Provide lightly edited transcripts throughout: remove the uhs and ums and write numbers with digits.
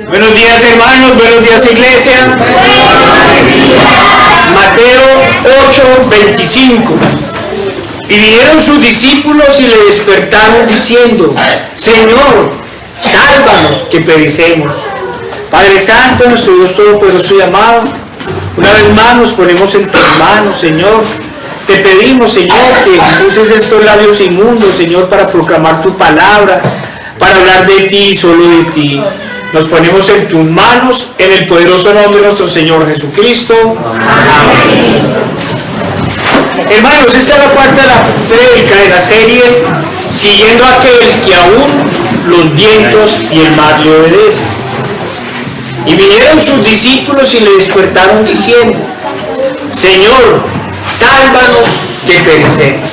Buenos días, hermanos, buenos días, iglesia. Mateo 8:25. Y vinieron sus discípulos y le despertaron diciendo: Señor, sálvanos que perecemos. Padre Santo, nuestro Dios Todopoderoso y amado, una vez más nos ponemos en tus manos, Señor. Te pedimos, Señor, que uses estos labios inmundos, Señor, para proclamar tu palabra, para hablar de ti y solo de ti. Nos ponemos en tus manos, en el poderoso nombre de nuestro Señor Jesucristo. Amén. Hermanos, esta es la parte de la prédica de la serie, siguiendo a aquel que aún los vientos y el mar le obedecen. Y vinieron sus discípulos y le despertaron diciendo: Señor, sálvanos que perecemos.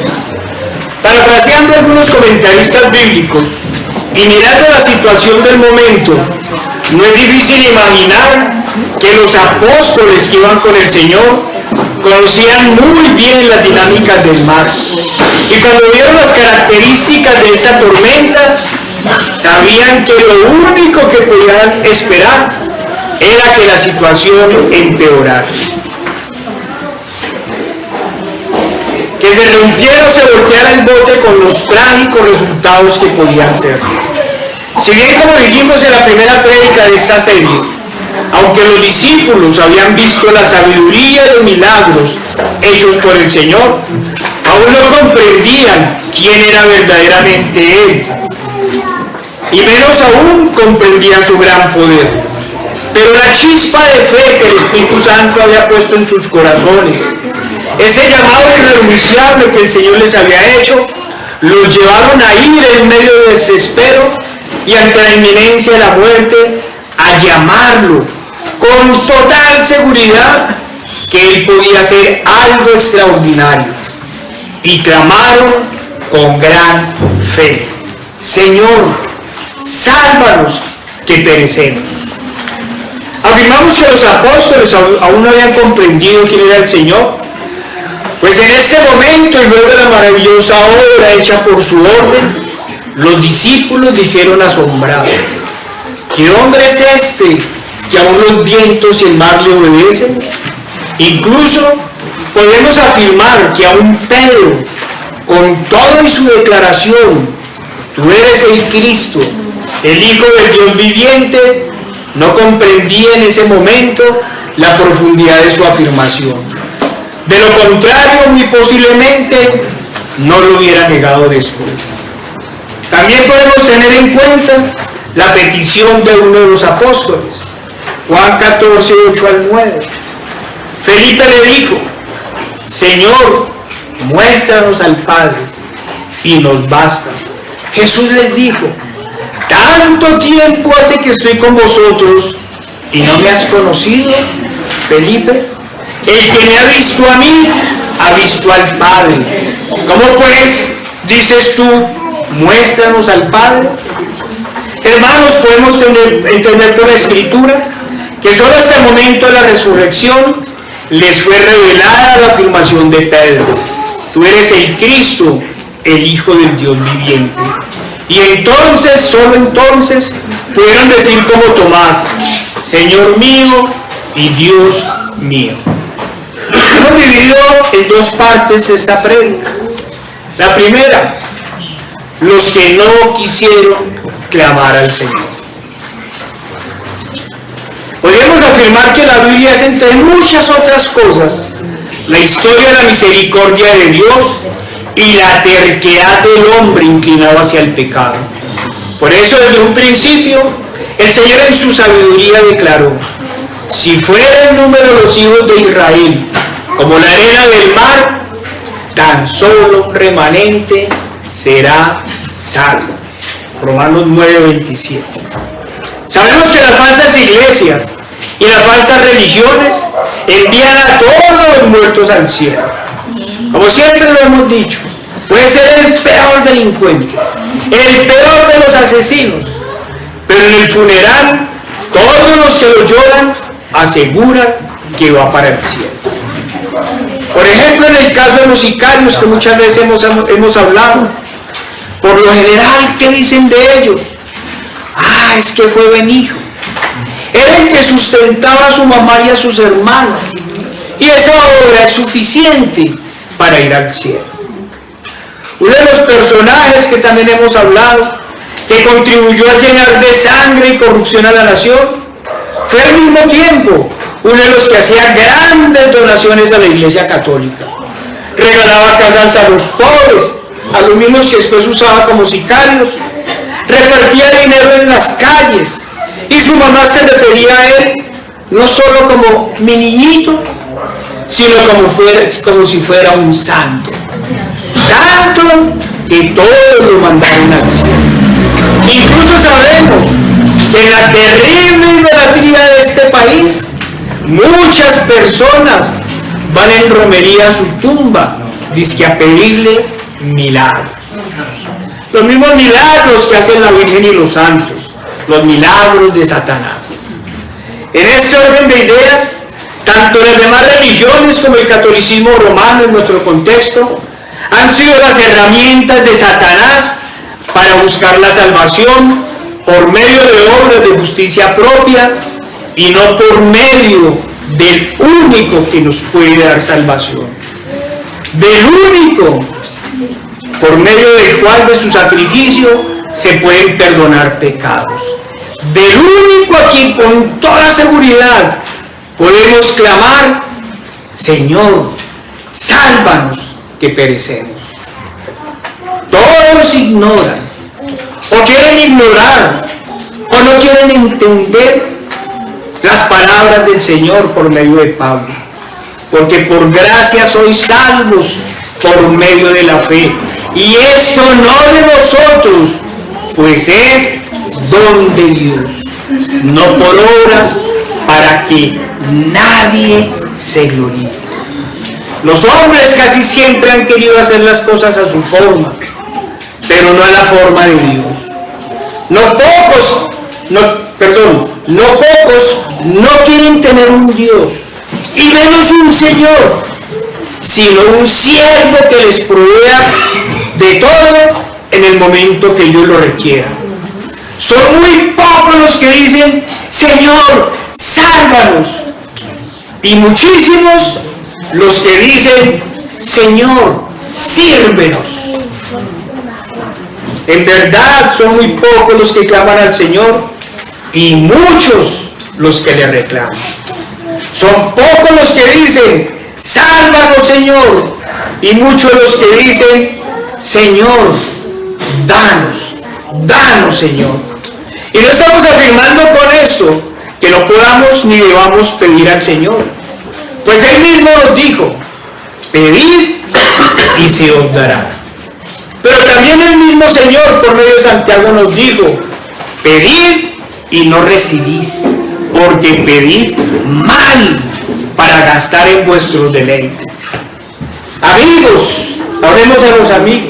Parafraseando algunos comentaristas bíblicos y mirando la situación del momento, no es difícil imaginar que los apóstoles que iban con el Señor conocían muy bien las dinámicas del mar. Y cuando vieron las características de esa tormenta, sabían que lo único que podían esperar era que la situación empeorara. Que se rompiera o se volteara el bote con los trágicos resultados que podían ser. Si bien, como dijimos en la primera prédica de esta serie, aunque los discípulos habían visto la sabiduría de los milagros hechos por el Señor, aún no comprendían quién era verdaderamente Él. Y menos aún comprendían su gran poder. Pero la chispa de fe que el Espíritu Santo había puesto en sus corazones, ese llamado irrenunciable que el Señor les había hecho, los llevaron a ir en medio del desespero y ante la inminencia de la muerte a llamarlo con total seguridad que Él podía hacer algo extraordinario. Y clamaron con gran fe: Señor, sálvanos que perecemos. Afirmamos que los apóstoles aún no habían comprendido quién era el Señor, pues en ese momento y luego de la maravillosa obra hecha por su orden, los discípulos dijeron asombrados: ¿qué hombre es este que aún los vientos y el mar le obedecen? Incluso podemos afirmar que aún Pedro, con toda su declaración: tú eres el Cristo, el Hijo del Dios viviente, no comprendía en ese momento la profundidad de su afirmación. De lo contrario, muy posiblemente no lo hubiera negado después. También podemos tener en cuenta la petición de uno de los apóstoles. Juan 14, 8 al 9. Felipe le dijo: Señor, muéstranos al Padre y nos basta. Jesús les dijo: tanto tiempo hace que estoy con vosotros y no me has conocido, Felipe. El que me ha visto a mí, ha visto al Padre. ¿Cómo pues dices tú, muéstranos al Padre? Hermanos, podemos entender por la Escritura que solo hasta el momento de la resurrección les fue revelada la afirmación de Pedro: tú eres el Cristo, el Hijo del Dios viviente. Y entonces, solo entonces, pudieron decir como Tomás: Señor mío y Dios mío. Hemos dividido en dos partes esta prédica. La primera, los que no quisieron clamar al Señor. Podríamos afirmar que la Biblia es, entre muchas otras cosas, la historia de la misericordia de Dios y la terquedad del hombre inclinado hacia el pecado. Por eso, desde un principio, el Señor en su sabiduría declaró: si fuera el número de los hijos de Israel como la arena del mar, tan solo un remanente será salvo. Romanos 9:27. Sabemos que las falsas iglesias y las falsas religiones envían a todos los muertos al cielo. Como siempre lo hemos dicho, puede ser el peor delincuente, el peor de los asesinos, pero en el funeral todos los que lo lloran aseguran que va para el cielo. Por ejemplo, en el caso de los sicarios, que muchas veces hemos hablado, por lo general, ¿qué dicen de ellos? Es que fue Benijo. era el que sustentaba a su mamá y a sus hermanos. Y eso ahora es suficiente para ir al cielo. Uno de los personajes que también hemos hablado, que contribuyó a llenar de sangre y corrupción a la nación, fue al mismo tiempo uno de los que hacía grandes donaciones a la Iglesia Católica. Regalaba casas a los pobres, a los mismos que después usaba como sicarios, repartía dinero en las calles, y su mamá se refería a él no solo como mi niñito, sino como si fuera un santo. Tanto que todos lo mandaron al cielo. Incluso sabemos que en la terrible idolatría de este país, muchas personas van en romería a su tumba, dizque a pedirle milagros. Los mismos milagros que hacen la Virgen y los santos, los milagros de Satanás. En este orden de ideas, tanto las demás religiones como el catolicismo romano en nuestro contexto han sido las herramientas de Satanás para buscar la salvación por medio de obras de justicia propia y no por medio del único que nos puede dar salvación, del único por medio del cual de su sacrificio se pueden perdonar pecados, del único a quien con toda seguridad podemos clamar: Señor, sálvanos que perecemos. Todos ignoran, o quieren ignorar, o no quieren entender las palabras del Señor por medio de Pablo, porque por gracia sois salvos por medio de la fe, y esto no de vosotros, pues es don de Dios, no por obras, para que nadie se gloríe. Los hombres casi siempre han querido hacer las cosas a su forma, pero no a la forma de Dios. No pocos no quieren tener un Dios, y menos un Señor, sino un siervo que les provea de todo en el momento que ellos lo requieran. Son muy pocos los que dicen: Señor, sálvanos, y muchísimos los que dicen: Señor, sírvenos. En verdad son muy pocos los que claman al Señor y muchos los que le reclaman. Son pocos los que dicen: sálvanos, Señor, y muchos los que dicen: Señor, danos, Señor. Y no estamos afirmando con esto que no podamos ni debamos pedir al Señor, pues Él mismo nos dijo: pedid y se os dará. Pero también el mismo Señor por medio de Santiago nos dijo: pedid y no recibís, porque pedid mal para gastar en vuestros deleites. Amigos, hablemos a los amigos.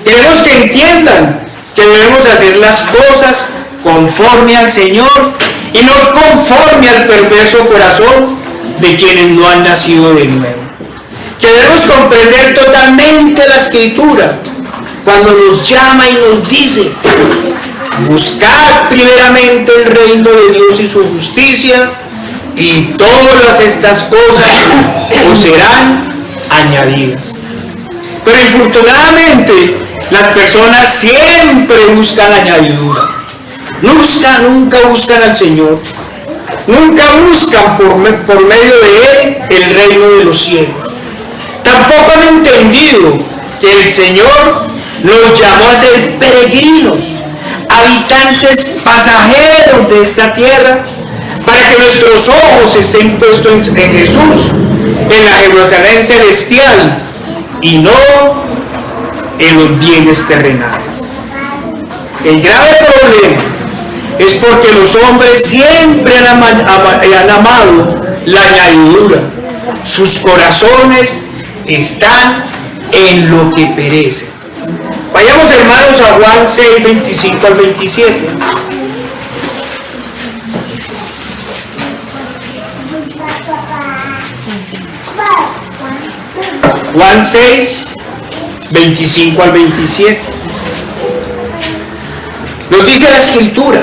Queremos que entiendan que debemos hacer las cosas conforme al Señor y no conforme al perverso corazón de quienes no han nacido de nuevo. Que debemos comprender totalmente la Escritura cuando nos llama y nos dice: buscad primeramente el reino de Dios y su justicia, y todas estas cosas os serán añadidas. Pero infortunadamente las personas siempre buscan añadidura. Nunca buscan al Señor. Nunca buscan por medio de Él el reino de los cielos. Tampoco han entendido que el Señor nos llamó a ser peregrinos, habitantes pasajeros de esta tierra, para que nuestros ojos estén puestos en Jesús, en la Jerusalén celestial, y no en los bienes terrenales. El grave problema es porque los hombres siempre han amado la añadidura. Sus corazones están en lo que perece. Vayamos, hermanos, a Juan 6, 25 al 27. Juan 6, 25 al 27. Nos dice la Escritura: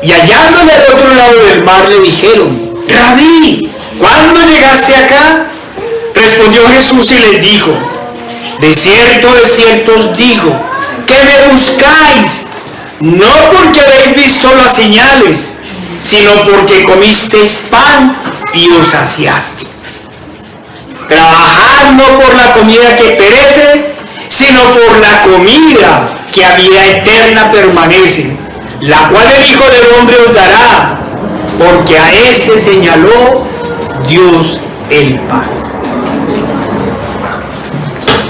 y hallándole al otro lado del mar le dijeron: Rabí, ¿cuándo llegaste acá? Respondió Jesús y les dijo: de cierto os digo, que me buscáis, no porque habéis visto las señales, sino porque comisteis pan y os saciaste. Trabajad no por la comida que perece, sino por la comida que a vida eterna permanece, la cual el Hijo del Hombre os dará, porque a ese señaló Dios el Padre.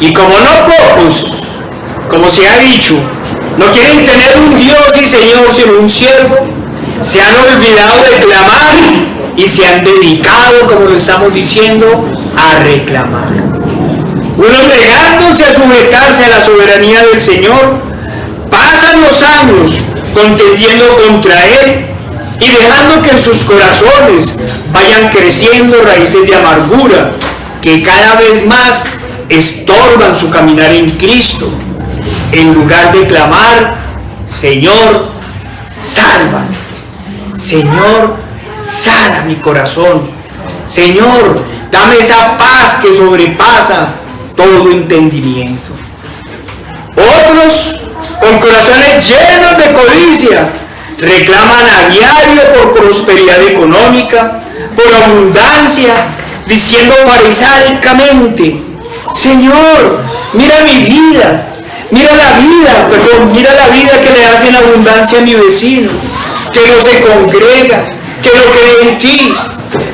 Y como no pocos, como se ha dicho, no quieren tener un Dios y Señor sino un siervo, se han olvidado de clamar y se han dedicado, como lo estamos diciendo, a reclamar. Unos negándose a sujetarse a la soberanía del Señor, pasan los años contendiendo contra Él y dejando que en sus corazones vayan creciendo raíces de amargura que cada vez más estorban su caminar en Cristo, en lugar de clamar: Señor, sálvame, Señor, sana mi corazón, Señor, dame esa paz que sobrepasa todo entendimiento. Otros, con corazones llenos de codicia, reclaman a diario por prosperidad económica, por abundancia, diciendo farisaicamente: Señor, mira mi vida, mira la vida que le hace en abundancia a mi vecino, que no se congrega, que no cree en ti.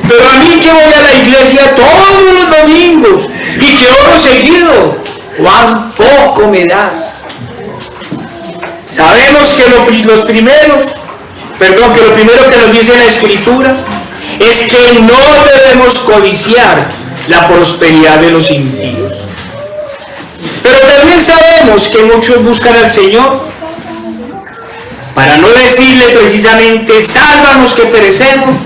Pero a mí, que voy a la iglesia todos los domingos y que oro seguido, ¿cuán poco me das? Sabemos que lo primero que nos dice la Escritura es que no debemos codiciar la prosperidad de los impíos. Pero también sabemos que muchos buscan al Señor para no decirle precisamente: sálvanos que perecemos,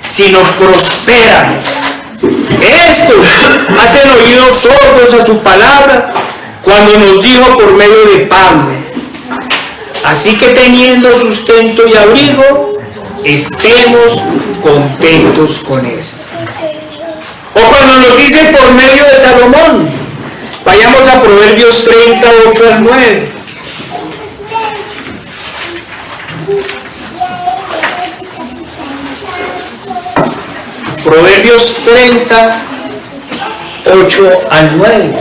sino prospéranos. Estos hacen oídos sordos a su palabra cuando nos dijo por medio de Pablo: así que teniendo sustento y abrigo, estemos contentos con esto. O cuando nos dice por medio de Salomón, vayamos a Proverbios 38 al 9. Proverbios 38 al 9.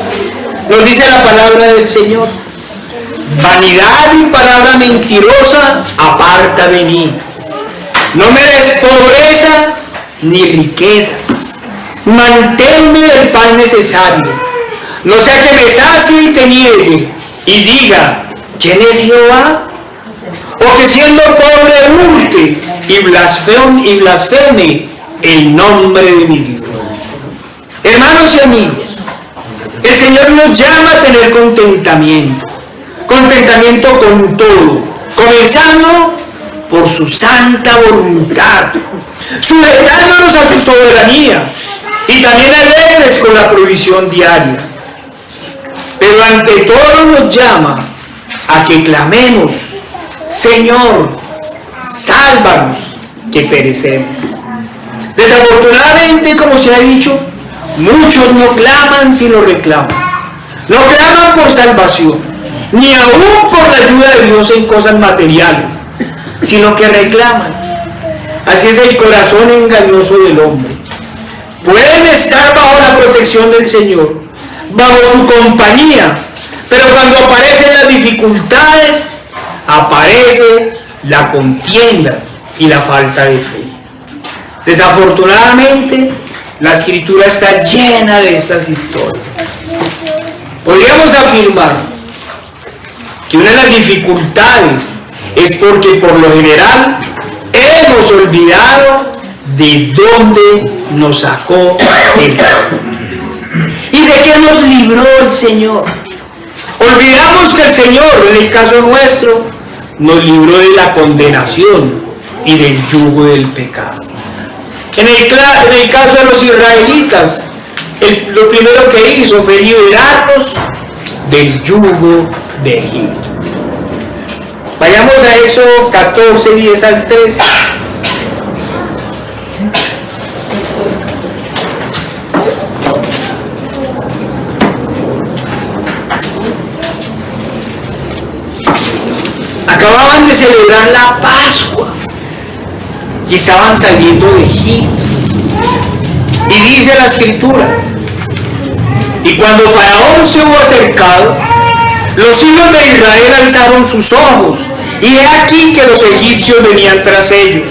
Nos dice la palabra del Señor: vanidad y palabra mentirosa aparta de mí. No me des pobreza ni riquezas. Manténme el pan necesario. No sea que me sacie y te niegue y diga: ¿quién es Jehová? O que siendo pobre hurte y blasfeme el nombre de mi Dios. Hermanos y amigos, el Señor nos llama a tener contentamiento con todo, comenzando por su santa voluntad, sujetándonos a su soberanía y también alegres con la provisión diaria. Pero ante todo nos llama a que clamemos: Señor, sálvanos que perecemos. Desafortunadamente, como se ha dicho, muchos no claman sino reclaman. No claman por salvación, ni aún por la ayuda de Dios en cosas materiales, sino que reclaman. Así es el corazón engañoso del hombre. Pueden estar bajo la protección del Señor, bajo su compañía, pero cuando aparecen las dificultades, aparece la contienda y la falta de fe. Desafortunadamente, la Escritura está llena de estas historias. Podríamos afirmar que una de las dificultades es porque por lo general hemos olvidado de dónde nos sacó el Señor y de qué nos libró el Señor. Olvidamos que el Señor, en el caso nuestro, nos libró de la condenación y del yugo del pecado. En el caso de los israelitas, lo primero que hizo fue liberarlos del yugo de Egipto. Vayamos a Éxodo 14, 10 al 13. Acababan de celebrar la Pascua y estaban saliendo de Egipto. Y dice la Escritura: y cuando Faraón se hubo acercado, los hijos de Israel alzaron sus ojos, y he aquí que los egipcios venían tras ellos.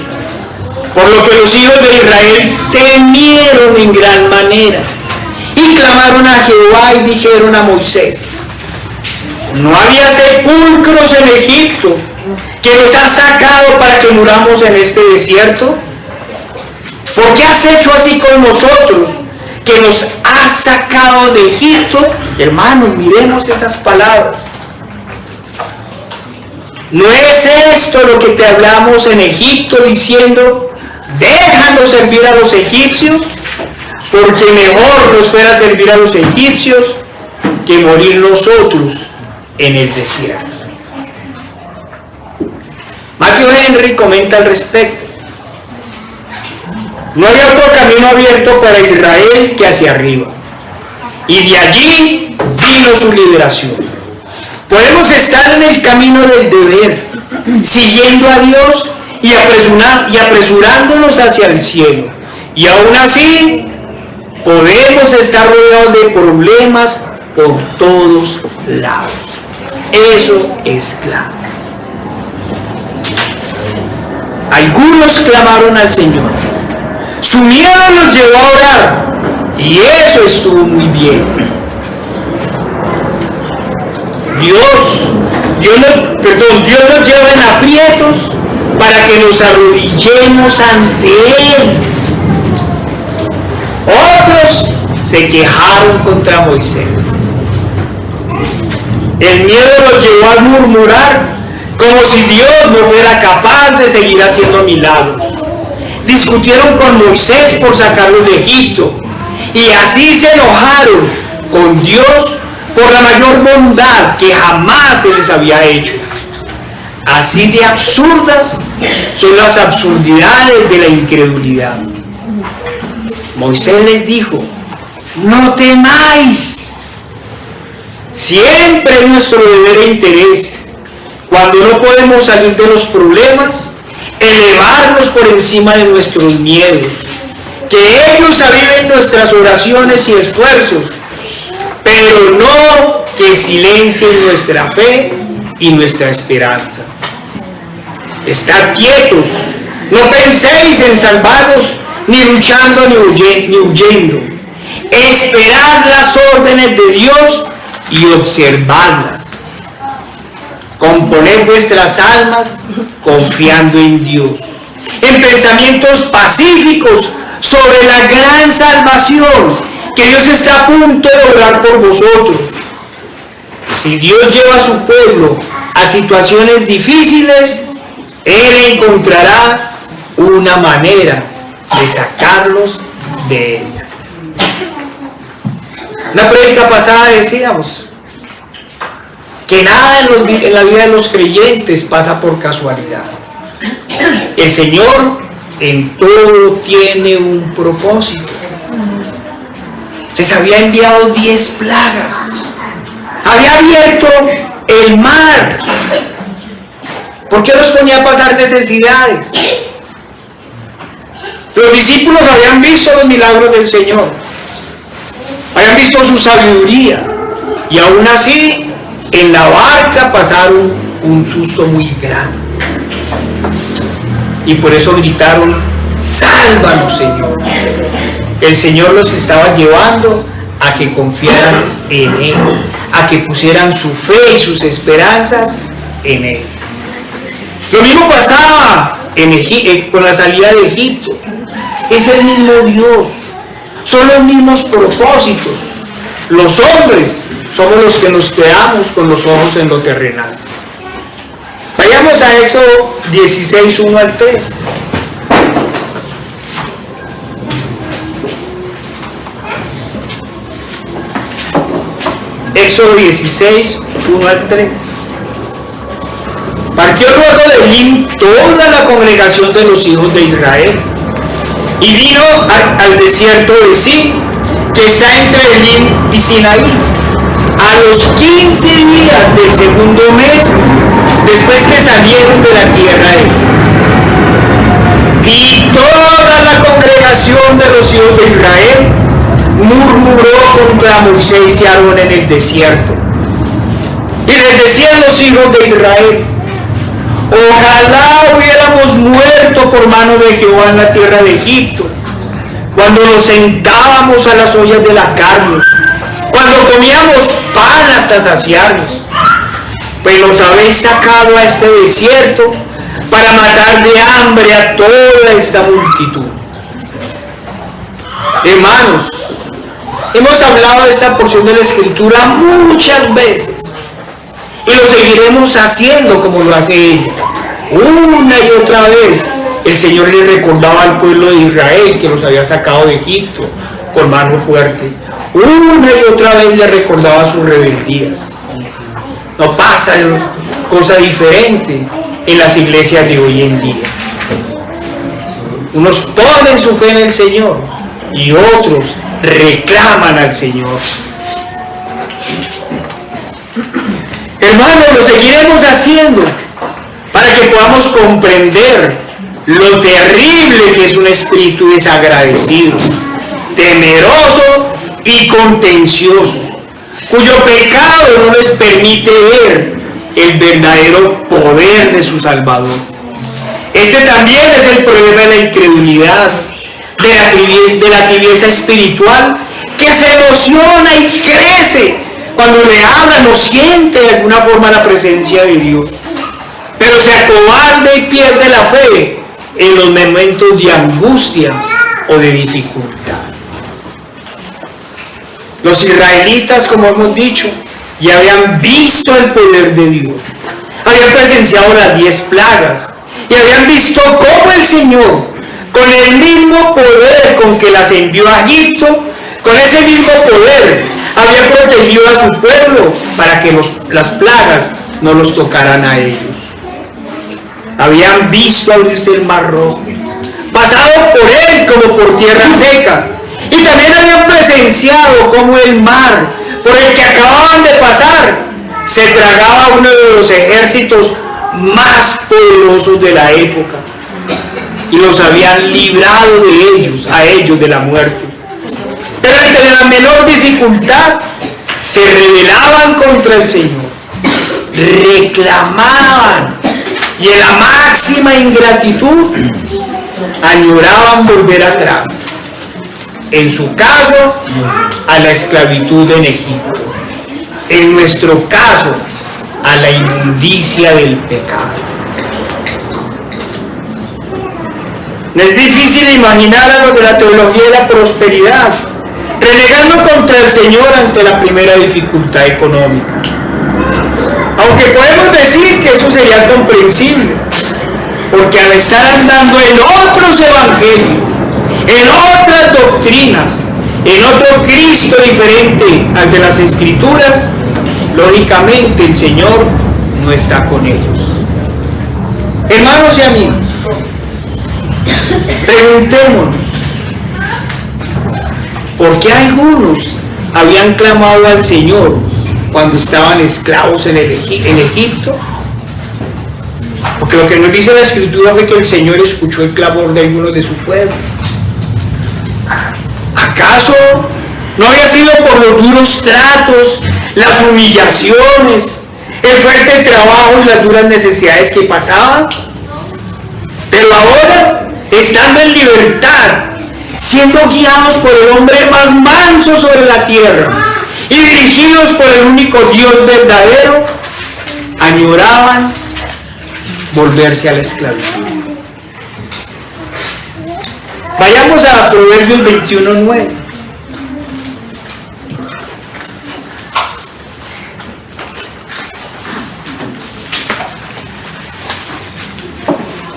Por lo que los hijos de Israel temieron en gran manera, y clamaron a Jehová y dijeron a Moisés: ¿no había sepulcros en Egipto que nos has sacado para que muramos en este desierto? ¿Por qué has hecho así con nosotros, que nos has sacado de Egipto? Hermanos, miremos esas palabras. ¿No es esto lo que te hablamos en Egipto, diciendo: déjanos servir a los egipcios? Porque mejor nos fuera servir a los egipcios que morir nosotros en el desierto. Matthew Henry comenta al respecto: no había otro camino abierto para Israel que hacia arriba, y de allí vino su liberación. Podemos estar en el camino del deber, siguiendo a Dios y apresurándonos hacia el cielo, y aún así podemos estar rodeados de problemas por todos lados. Eso es claro. Algunos clamaron al Señor, su miedo los llevó a orar, y eso estuvo muy bien. Dios nos lleva en aprietos para que nos arrodillemos ante Él. Otros se quejaron contra Moisés. El miedo los llevó a murmurar, como si Dios no fuera capaz de seguir haciendo milagros. Discutieron con Moisés por sacarlos de Egipto, y así se enojaron con Dios por la mayor bondad que jamás se les había hecho. Así de absurdas son las absurdidades de la incredulidad. Moisés les dijo: no temáis. Siempre es nuestro deber e interés, cuando no podemos salir de los problemas, elevarnos por encima de nuestros miedos, que ellos aviven nuestras oraciones y esfuerzos, pero no que silencien nuestra fe y nuestra esperanza. Estad quietos, no penséis en salvaros, ni luchando ni huyendo. Esperad las órdenes de Dios y observadlas. Componed vuestras almas confiando en Dios, en pensamientos pacíficos sobre la gran salvación que Dios está a punto de lograr por vosotros. Si Dios lleva a su pueblo a situaciones difíciles, Él encontrará una manera de sacarlos de ellas. La prédica pasada decíamos que nada en la vida de los creyentes pasa por casualidad. El Señor en todo tiene un propósito. Les había enviado 10 plagas, había abierto el mar. ¿Por qué los ponía a pasar necesidades? Los discípulos habían visto los milagros del Señor, habían visto su sabiduría, y aún así en la barca pasaron un susto muy grande, y por eso gritaron: sálvanos, Señor. El Señor los estaba llevando a que confiaran en Él, a que pusieran su fe y sus esperanzas en Él. Lo mismo pasaba con la salida de Egipto. Es el mismo Dios, son los mismos propósitos. Los hombres somos los que nos quedamos con los ojos en lo terrenal. Vayamos a Éxodo 16, 1 al 3. Éxodo 16, 1 al 3. Partió volvió luego de Elim toda la congregación de los hijos de Israel, y vino al desierto de Sin, que está entre Elim y Sinaí, a los 15 días del segundo mes, después que salieron de la tierra de Elim. Y toda la congregación de los hijos de Israel murmuró contra Moisés y Aarón en el desierto. Y les decían los hijos de Israel: ojalá hubiéramos muerto por mano de Jehová en la tierra de Egipto, cuando nos sentábamos a las ollas de la carne, cuando comíamos pan hasta saciarnos. Pues los habéis sacado a este desierto para matar de hambre a toda esta multitud. Hermanos, hemos hablado de esta porción de la Escritura muchas veces, y lo seguiremos haciendo como lo hace ella. Una y otra vez el Señor le recordaba al pueblo de Israel que los había sacado de Egipto con mano fuerte. Una y otra vez le recordaba sus rebeldías. No pasa cosa diferente en las iglesias de hoy en día. Unos ponen su fe en el Señor y otros reclaman al Señor. Hermanos, lo seguiremos haciendo para que podamos comprender lo terrible que es un espíritu desagradecido, temeroso y contencioso, cuyo pecado no les permite ver el verdadero poder de su Salvador. Este también es el problema de la incredulidad, de la tibieza espiritual, que se emociona y crece cuando le hablan o siente de alguna forma la presencia de Dios, pero se acobarda y pierde la fe en los momentos de angustia o de dificultad. Los israelitas, como hemos dicho, ya habían visto el poder de Dios, habían presenciado las 10 plagas y habían visto cómo el Señor, con el mismo poder con que las envió a Egipto, con ese mismo poder había protegido a su pueblo para que las plagas no los tocaran a ellos. Habían visto abrirse el mar rojo, pasado por él como por tierra seca, y también habían presenciado cómo el mar por el que acababan de pasar se tragaba uno de los ejércitos más poderosos de la época, y los habían librado a ellos de la muerte. Pero ante la menor dificultad se rebelaban contra el Señor, reclamaban, y en la máxima ingratitud añoraban volver atrás, en su caso a la esclavitud en Egipto, en nuestro caso a la inmundicia del pecado. No es difícil imaginar a los de la teología de la prosperidad renegando contra el Señor ante la primera dificultad económica. Aunque podemos decir que eso sería comprensible, porque al estar andando en otros evangelios, en otras doctrinas, en otro Cristo diferente al de las Escrituras, lógicamente el Señor no está con ellos. Hermanos y amigos, preguntémonos, ¿por qué algunos habían clamado al Señor cuando estaban esclavos en Egipto? Porque lo que nos dice la Escritura fue que el Señor escuchó el clamor de algunos de su pueblo. ¿Acaso no había sido por los duros tratos, las humillaciones, el fuerte trabajo y las duras necesidades que pasaban? Pero ahora, estando en libertad, siendo guiados por el hombre más manso sobre la tierra y dirigidos por el único Dios verdadero, añoraban volverse a la esclavitud. Vayamos a Proverbios 21:9.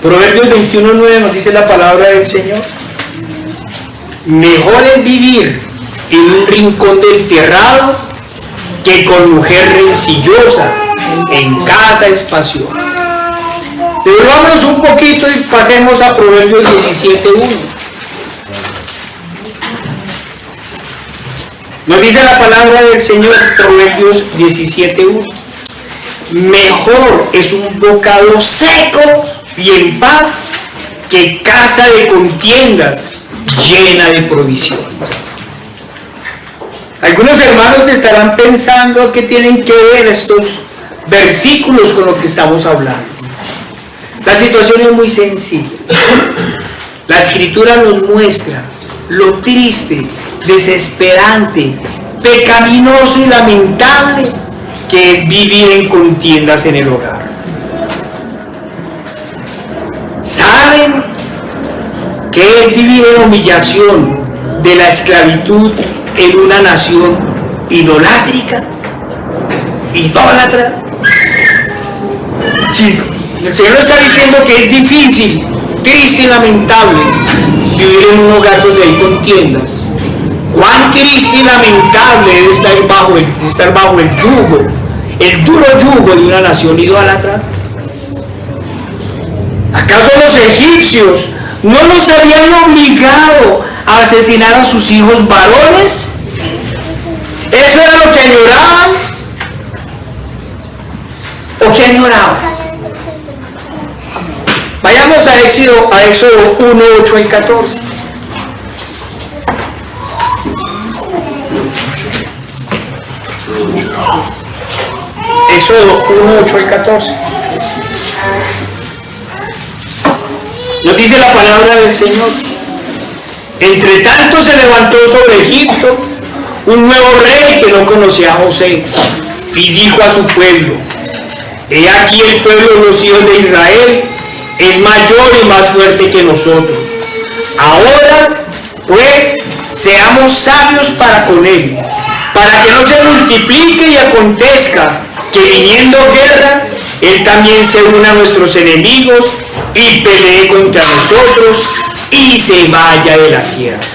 Proverbios 21:9 nos dice la palabra del Señor: mejor es vivir en un rincón del terrado que con mujer rencillosa en casa espaciosa. Devolvámonos un poquito y pasemos a Proverbios 17:1. Nos dice la palabra del Señor, Proverbios 17:1. Mejor es un bocado seco y en paz que casa de contiendas llena de provisiones. Algunos hermanos estarán pensando que tienen que ver estos versículos con lo que estamos hablando. La situación es muy sencilla. La Escritura nos muestra lo triste, desesperante, pecaminoso y lamentable que es vivir en contiendas en el hogar. ¿Saben qué es vivir en humillación de la esclavitud en una nación idolátrica? ¿Idólatra? Sí, el Señor está diciendo que es difícil, triste y lamentable vivir en un hogar donde hay contiendas. Cuán triste y lamentable es estar bajo el yugo, el duro yugo de una nación idólatra. ¿Acaso los egipcios no los habían obligado a asesinar a sus hijos varones? ¿Eso era lo que añoraban? ¿O qué añoraban? Vayamos a Éxodo 1, 8 y 14. Éxodo 1, 8 y 14. Nos dice la palabra del Señor. Entre tanto se levantó sobre Egipto un nuevo rey que no conocía a José y dijo a su pueblo: he aquí el pueblo de los hijos de Israel es mayor y más fuerte que nosotros. Ahora pues seamos sabios para con él, para que no se multiplique y acontezca que viniendo guerra él también se una a nuestros enemigos y pelee contra nosotros y se vaya de la tierra.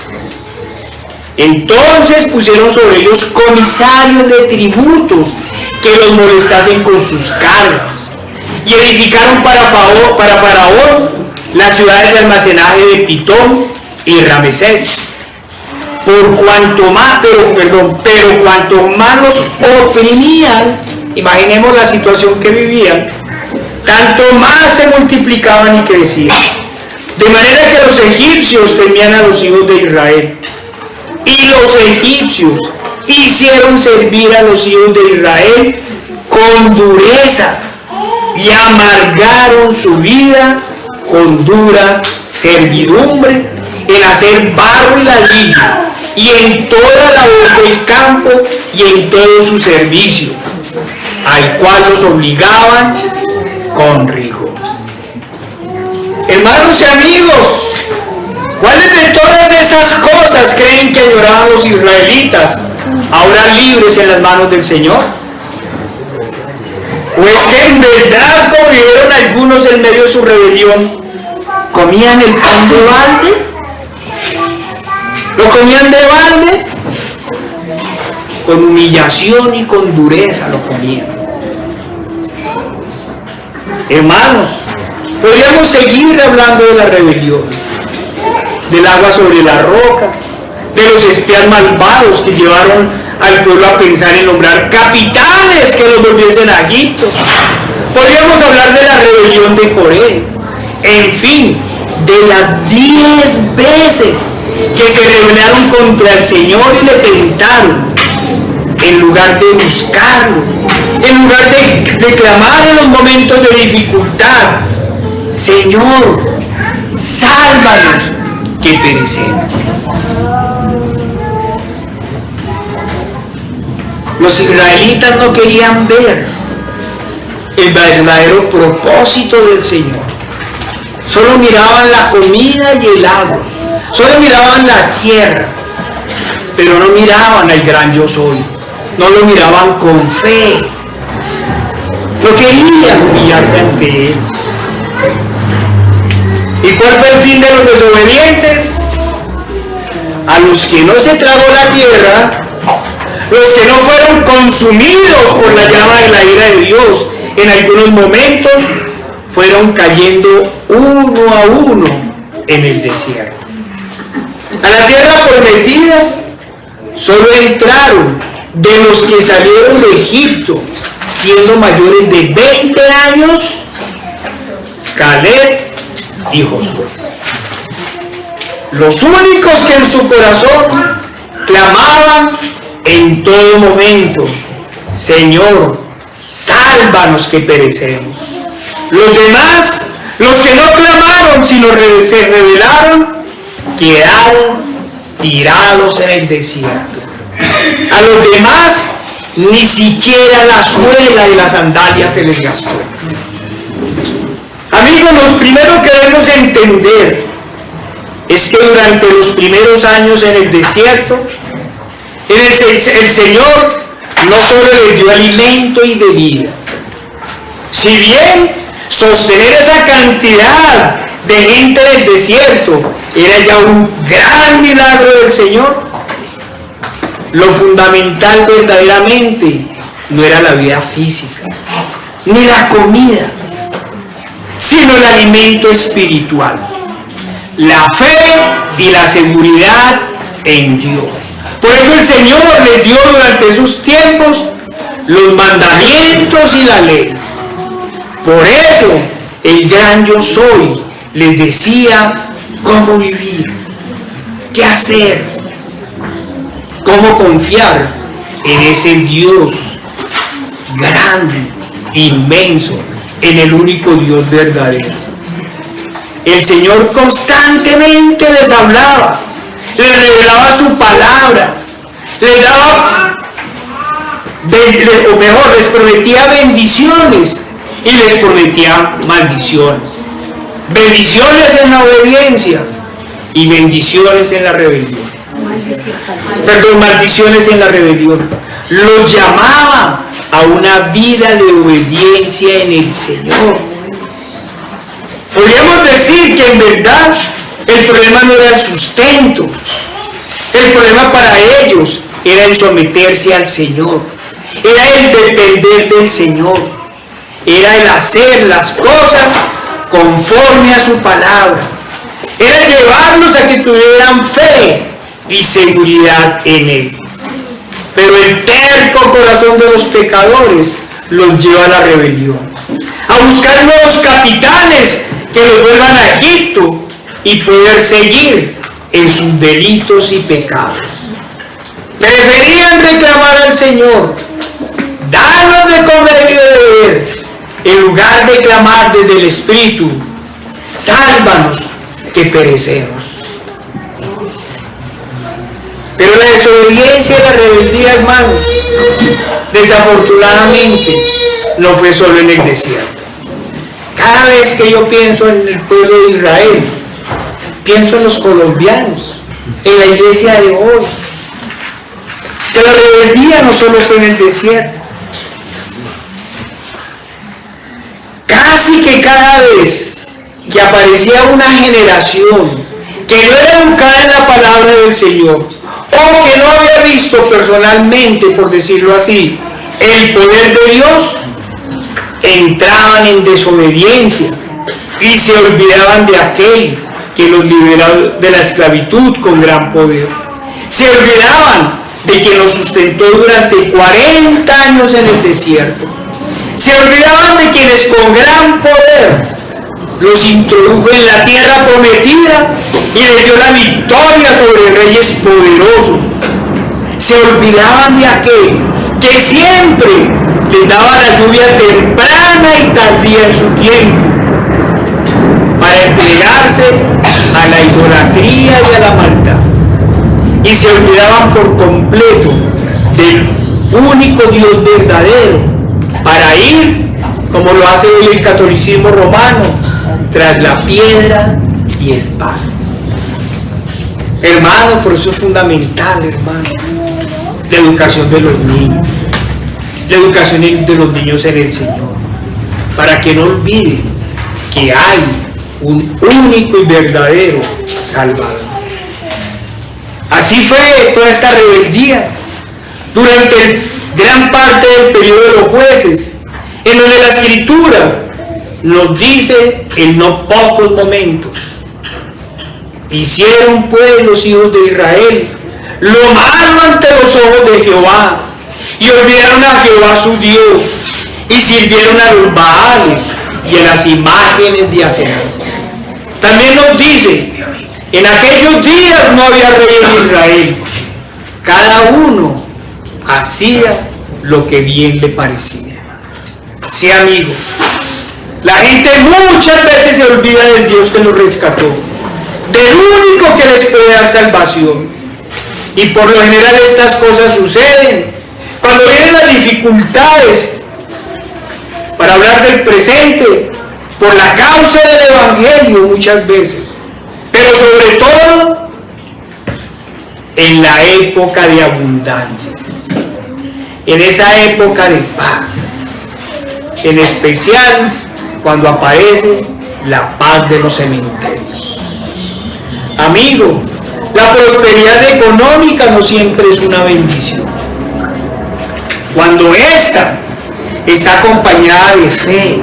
Entonces pusieron sobre ellos comisarios de tributos que los molestasen con sus cargas, y edificaron para Faraón las ciudades de almacenaje de Pitón y Ramesés. Pero cuanto más los oprimían, imaginemos la situación que vivían, tanto más se multiplicaban y crecían. De manera que los egipcios temían a los hijos de Israel. Y los egipcios hicieron servir a los hijos de Israel con dureza y amargaron su vida con dura servidumbre en hacer barro y ladrillo y en toda labor del campo y en todo su servicio, al cual los obligaban con rigor. Hermanos y amigos, ¿cuáles de todas esas cosas creen que añoraban los israelitas ahora libres en las manos del Señor? ¿O es que en verdad, como dijeron algunos en medio de su rebelión, comían el pan de balde? ¿Lo comían de balde? Con humillación y con dureza lo comían. Hermanos, podríamos seguir hablando de la rebelión, del agua sobre la roca, de los espías malvados que llevaron al pueblo a pensar en nombrar capitanes que los volviesen a Egipto. Podríamos hablar de la rebelión de Coré, en fin, de las 10 veces que se rebelaron contra el Señor y le tentaron, en lugar de buscarlo, en lugar de clamar en los momentos de dificultad: Señor, sálvanos, que perecemos. Los israelitas no querían ver el verdadero propósito del Señor. Solo miraban la comida y el agua. Solo miraban la tierra. Pero no miraban al gran yo soy. No lo miraban con fe. No querían humillarse ante Él. ¿Y cuál fue el fin de los desobedientes? A los que no se tragó la tierra, los que no fueron consumidos por la llama de la ira de Dios en algunos momentos, fueron cayendo uno a uno en el desierto. A la tierra prometida solo entraron de los que salieron de Egipto, siendo mayores de 20 años, Caleb y Josué. Los únicos que en su corazón clamaban en todo momento: Señor, sálvanos que perecemos. Los demás, los que no clamaron sino se rebelaron, quedaron tirados en el desierto. A los demás ni siquiera la suela de las sandalias se les gastó. Amigos, lo primero que debemos entender es que durante los primeros años en el desierto, el Señor no solo les dio alimento y bebida. Si bien sostener esa cantidad de gente del desierto era ya un gran milagro del Señor, lo fundamental verdaderamente no era la vida física, ni la comida, sino el alimento espiritual, la fe y la seguridad en Dios. Por eso el Señor les dio durante esos tiempos los mandamientos y la ley. Por eso el gran Yo Soy les decía cómo vivir, qué hacer, cómo confiar en ese Dios grande, inmenso, en el único Dios verdadero. El Señor constantemente les hablaba, les revelaba su palabra, les daba, o mejor, les prometía bendiciones y les prometía maldiciones. Bendiciones en la obediencia y bendiciones en la rebelión. Perdón, maldiciones en la rebelión. Los llamaba a una vida de obediencia en el Señor. Podríamos decir que en verdad el problema no era el sustento. El problema para ellos era el someterse al Señor. Era el depender del Señor. Era el hacer las cosas conforme a su palabra. Era llevarlos a que tuvieran fe y seguridad en Él. Pero el terco corazón de los pecadores los lleva a la rebelión, a buscar nuevos capitanes que los vuelvan a Egipto y poder seguir en sus delitos y pecados. Preferían reclamar al Señor: danos de comer y de beber, en lugar de clamar desde el Espíritu: sálvanos que perecemos. Pero la desobediencia y la rebeldía, hermanos, desafortunadamente no fue solo en el desierto. Cada vez que yo pienso en el pueblo de Israel, pienso en los colombianos, en la iglesia de hoy. Que la rebeldía no solo fue en el desierto. Casi que cada vez que aparecía una generación que no era educada en la palabra del Señor, o que no había visto personalmente, por decirlo así, el poder de Dios, entraban en desobediencia y se olvidaban de aquel que los liberó de la esclavitud con gran poder. Se olvidaban de quien los sustentó durante 40 años en el desierto. Se olvidaban de quienes con gran poder los introdujo en la tierra prometida y les dio la victoria sobre reyes poderosos. Se olvidaban de aquel que siempre les daba la lluvia temprana y tardía en su tiempo, para entregarse a la idolatría y a la maldad. Y se olvidaban por completo del único Dios verdadero, para ir, como lo hace hoy el catolicismo romano, tras la piedra y el pan. Hermano, por eso es fundamental, hermano, la educación de los niños, la educación de los niños en el Señor, para que no olviden que hay un único y verdadero Salvador. Así fue toda esta rebeldía durante gran parte del periodo de los jueces, en donde la Escritura nos dice en no pocos momentos: hicieron pues los hijos de Israel lo malo ante los ojos de Jehová, y olvidaron a Jehová su Dios, y sirvieron a los Baales y a las imágenes de Aserá. También nos dice: en aquellos días no había rey en Israel, cada uno hacía lo que bien le parecía. Sí, amigo, la gente muchas veces se olvida del Dios que los rescató, del único que les puede dar salvación. Y por lo general estas cosas suceden cuando vienen las dificultades, para hablar del presente, por la causa del Evangelio muchas veces, pero sobre todo en la época de abundancia, en esa época de paz, en especial cuando aparece la paz de los cementerios. Amigo, la prosperidad económica no siempre es una bendición. Cuando esta está acompañada de fe,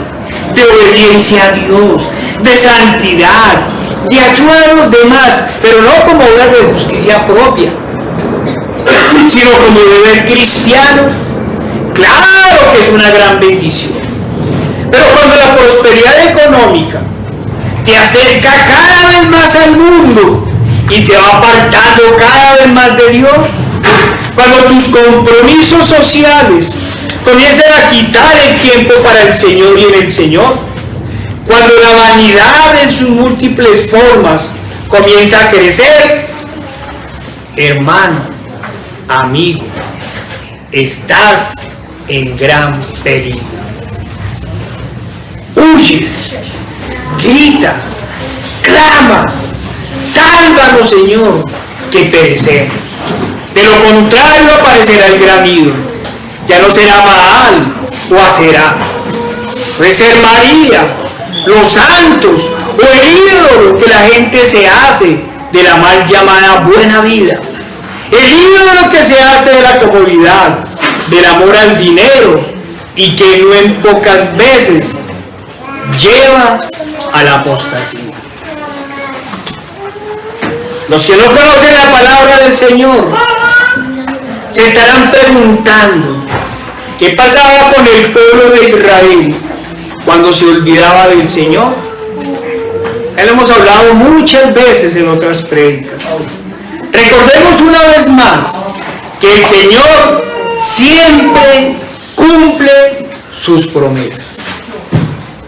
de obediencia a Dios, de santidad, de ayuda a los demás, pero no como obra de justicia propia, sino como deber cristiano, claro que es una gran bendición. Pero cuando la prosperidad económica te acerca cada vez más al mundo y te va apartando cada vez más de Dios, cuando tus compromisos sociales comienzan a quitar el tiempo para el Señor y en el Señor, cuando la vanidad en sus múltiples formas comienza a crecer, hermano, amigo, estás en gran peligro. Huye, grita, clama: sálvanos, Señor, que perecemos. De lo contrario aparecerá el gran ídolo. Ya no será Baal o Aserá, puede ser María, los santos o el ídolo que la gente se hace de la mal llamada buena vida, el ídolo que se hace de la comodidad, del amor al dinero, y que no en pocas veces lleva a la apostasía. Los que no conocen la palabra del Señor se estarán preguntando: ¿qué pasaba con el pueblo de Israel cuando se olvidaba del Señor? Ya lo hemos hablado muchas veces en otras prédicas. Recordemos una vez más que el Señor siempre cumple sus promesas,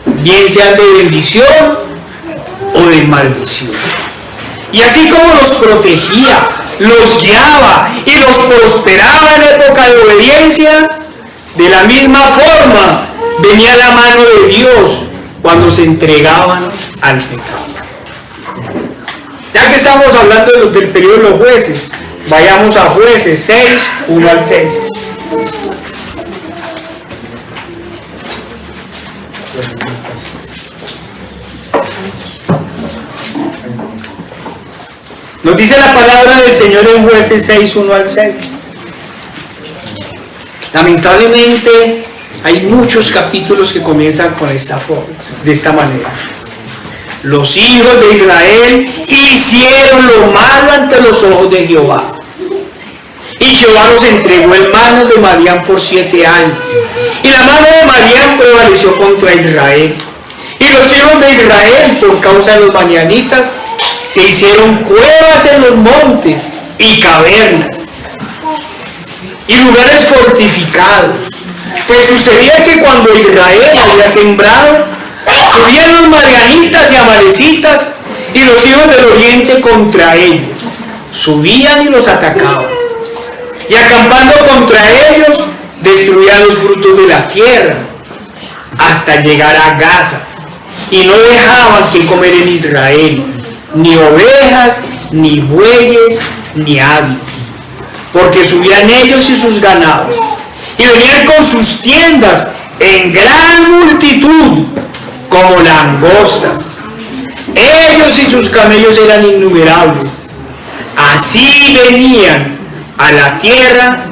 bien sean de bendición o de maldición. Y así como los protegía, los guiaba y los prosperaba en época de obediencia, de la misma forma venía la mano de Dios cuando se entregaban al pecado. Ya que estamos hablando del periodo de los jueces, vayamos a Jueces 6, 1 al 6. Nos dice la palabra del Señor en Jueces 6, 1 al 6. Lamentablemente hay muchos capítulos que comienzan con esta forma, de esta manera. Los hijos de Israel hicieron lo malo ante los ojos de Jehová, y Jehová los entregó en manos de Madián por 7 años. Y la mano de Madián prevaleció contra Israel. Y los hijos de Israel, por causa de los madianitas, se hicieron cuevas en los montes y cavernas y lugares fortificados. Pues sucedía que cuando Israel había sembrado, subían los madianitas y amalecitas y los hijos del oriente contra ellos. Subían y los atacaban. Y acampando contra ellos, destruían los frutos de la tierra hasta llegar a Gaza. Y no dejaban que comer en Israel, ni ovejas, ni bueyes, ni asnos, porque subían ellos y sus ganados, y venían con sus tiendas en gran multitud, como langostas. Ellos y sus camellos eran innumerables. Así venían a la tierra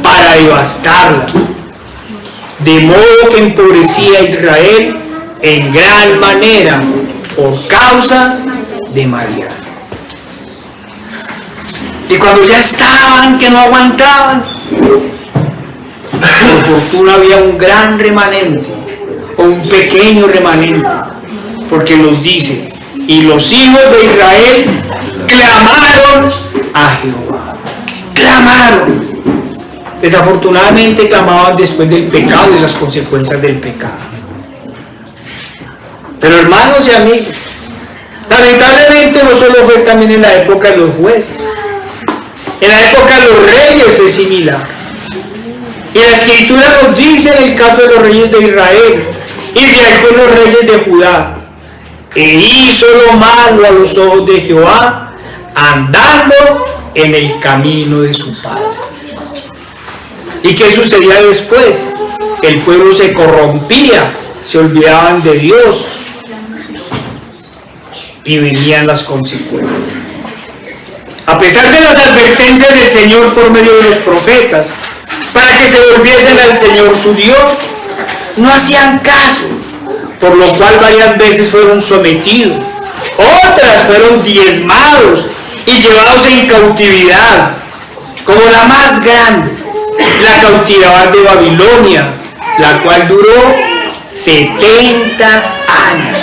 para devastarla, de modo que empobrecía a Israel en gran manera por causa de María. Y cuando ya estaban que no aguantaban, por fortuna había un gran remanente, o un pequeño remanente, porque nos dice, y los hijos de Israel clamaron a Jehová. Clamaron. Desafortunadamente clamaban después del pecado y las consecuencias del pecado. Pero hermanos y amigos, lamentablemente no solo fue también en la época de los jueces, en la época de los reyes fue similar. Y la escritura nos dice en el caso de los reyes de Israel y de algunos reyes de Judá, e hizo lo malo a los ojos de Jehová, andando en el camino de su padre. ¿Y qué sucedía después? El pueblo se corrompía, se olvidaban de Dios y venían las consecuencias. A pesar de las advertencias del Señor por medio de los profetas, para que se volviesen al Señor su Dios, no hacían caso, por lo cual varias veces fueron sometidos, otras fueron diezmados y llevados en cautividad, como la más grande, la cautividad de Babilonia, la cual duró 70 años,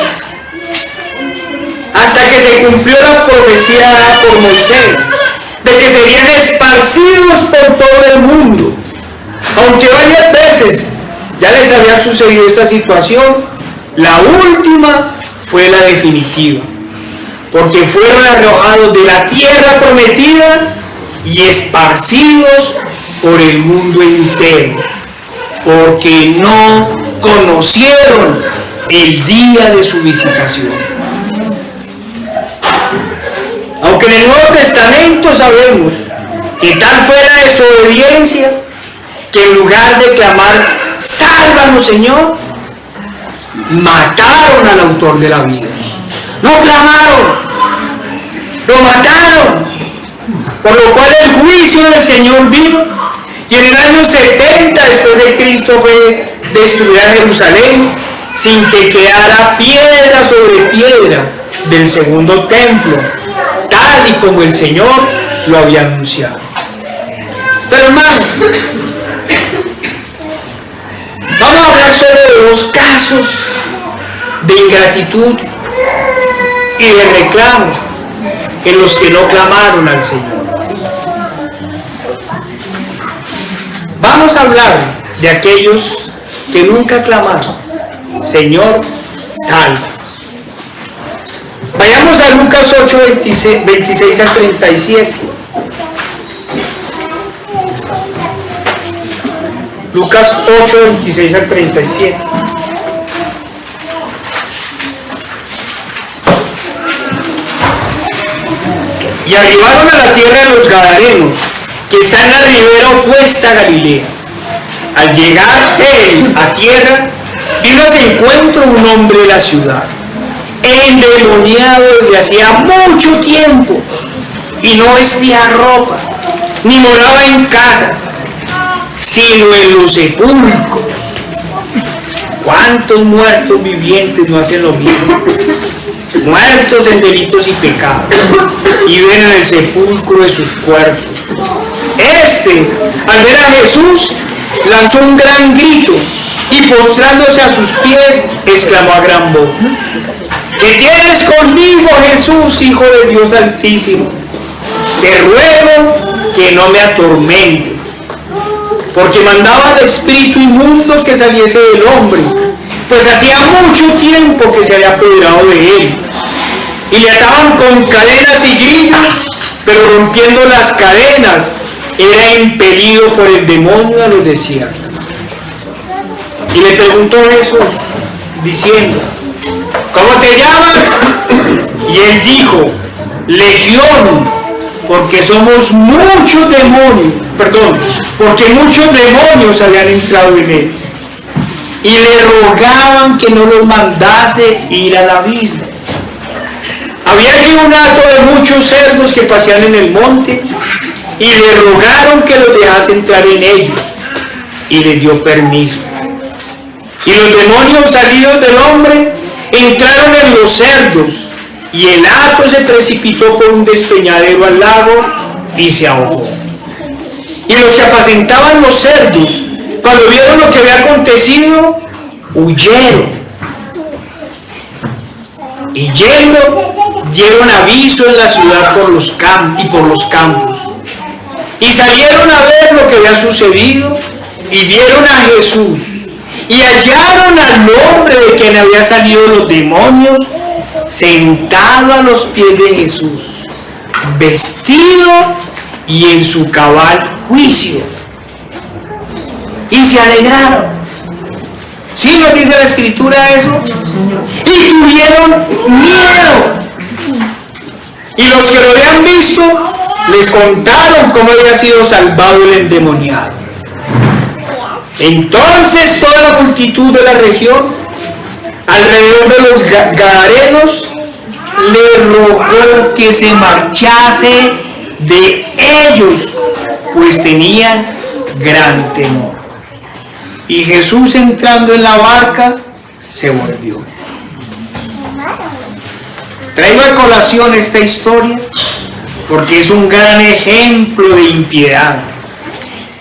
hasta que se cumplió la profecía dada por Moisés, de que serían esparcidos por todo el mundo. Aunque varias veces ya les había sucedido esta situación, la última fue la definitiva, porque fueron arrojados de la tierra prometida y esparcidos por el mundo entero, porque no conocieron el día de su visitación. Aunque en el Nuevo Testamento sabemos que tal fue la desobediencia, que en lugar de clamar, sálvanos Señor, mataron al autor de la vida. No clamaron, lo mataron, por lo cual el juicio del Señor vino, y en el año 70 después de Cristo fue destruida Jerusalén, sin que quedara piedra sobre piedra del segundo templo, tal y como el Señor lo había anunciado. Pero hermanos, vamos a hablar sobre dos casos de ingratitud y de reclamo en los que no clamaron al Señor. Vamos a hablar de aquellos que nunca clamaron, Señor, sálvanos. Vayamos a Lucas 8, 26 al 37. Lucas 8, 26 al 37. Y arribaron a la tierra de los Gadarenos, que está en la ribera opuesta a Galilea. Al llegar él a tierra, vino a su encuentro un hombre de la ciudad, endemoniado desde hacía mucho tiempo, y no vestía ropa, ni moraba en casa, sino en los sepulcros. ¿Cuántos muertos vivientes no hacen lo mismo? Muertos en delitos y pecados, y ven en el sepulcro de sus cuerpos. Al ver a Jesús, lanzó un gran grito, y postrándose a sus pies, exclamó a gran voz: ¿qué tienes conmigo, Jesús, Hijo de Dios Altísimo? Te ruego que no me atormentes. Porque mandaba al espíritu inmundo que saliese del hombre, pues hacía mucho tiempo que se había apoderado de él. Y le ataban con cadenas y grillos, pero rompiendo las cadenas, era impelido por el demonio a los desiertos. Y le preguntó a Jesús, diciendo: ¿cómo te llamas? Y él dijo: Legión, porque somos muchos demonios, porque muchos demonios habían entrado en él. Y le rogaban que no los mandase ir al abismo. Había allí un hato de muchos cerdos que paseaban en el monte, y le rogaron que los dejase entrar en ellos, y les dio permiso. Y los demonios salidos del hombre entraron en los cerdos, y el hato se precipitó por un despeñadero al lago y se ahogó. Y los que apacentaban los cerdos, cuando vieron lo que había acontecido, huyeron. Y yendo, dieron aviso en la ciudad por los campos. Y salieron a ver lo que había sucedido, y vieron a Jesús, y hallaron al hombre de quien habían salido los demonios, sentado a los pies de Jesús, vestido y en su cabal juicio. Y se alegraron. ¿Sí nos dice la Escritura eso? Y tuvieron miedo. Y los que lo habían visto les contaron cómo había sido salvado el endemoniado. Entonces toda la multitud de la región alrededor de los gadarenos le rogó que se marchase de ellos, pues tenían gran temor. Y Jesús, entrando en la barca, se volvió. Traigo a colación esta historia porque es un gran ejemplo de impiedad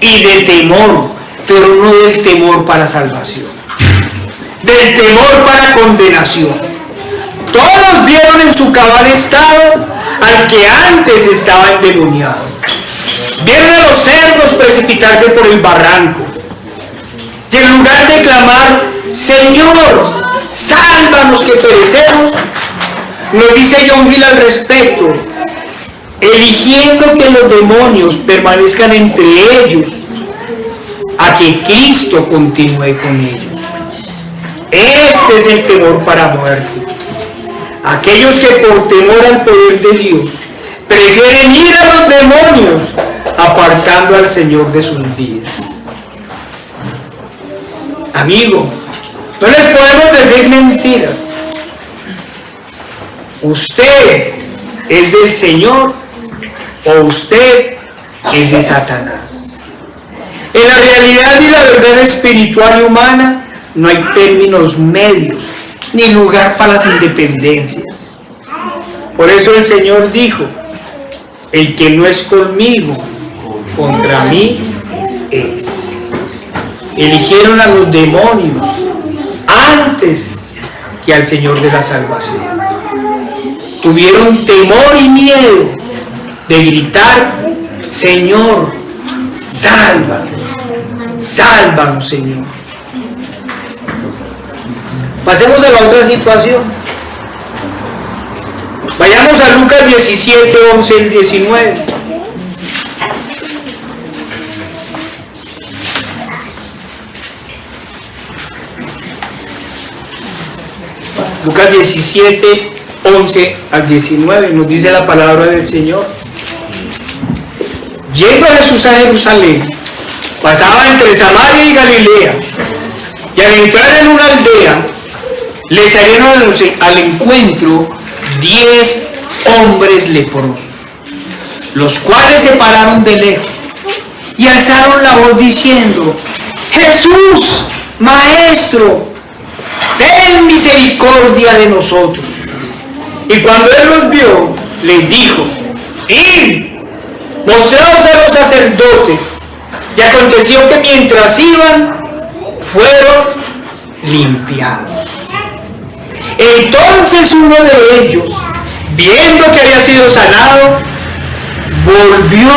y de temor, pero no del temor para salvación, del temor para condenación. Todos vieron en su cabal estado al que antes estaba endemoniado. Vieron a los cerdos precipitarse por el barranco, y en lugar de clamar, Señor, sálvanos que perecemos, nos dice John Gill al respecto, eligiendo que los demonios permanezcan entre ellos, a que Cristo continúe con ellos. Este es el temor para muerte. Aquellos que por temor al poder de Dios prefieren ir a los demonios, apartando al Señor de sus vidas. Amigo, no les podemos decir mentiras. ¿Usted es del Señor o usted es de Satanás? En la realidad y la verdad espiritual y humana no hay términos medios ni lugar para las independencias. Por eso el Señor dijo, el que no es conmigo, contra mí es. Eligieron a los demonios antes que al Señor de la salvación. Tuvieron temor y miedo de gritar, Señor, sálvanos, sálvanos, Señor. Pasemos a la otra situación. Vayamos a Lucas 17, 11 y 19. Lucas 17, 11 al 19, nos dice la palabra del Señor. Yendo Jesús a Jerusalén, pasaba entre Samaria y Galilea, y al entrar en una aldea, le salieron al encuentro 10 hombres leprosos, los cuales se pararon de lejos y alzaron la voz diciendo, Jesús, Maestro, ten misericordia de nosotros. Y cuando él los vio, les dijo, id, mostraos a los sacerdotes. Y aconteció que mientras iban, fueron limpiados. Entonces uno de ellos, viendo que había sido sanado, volvió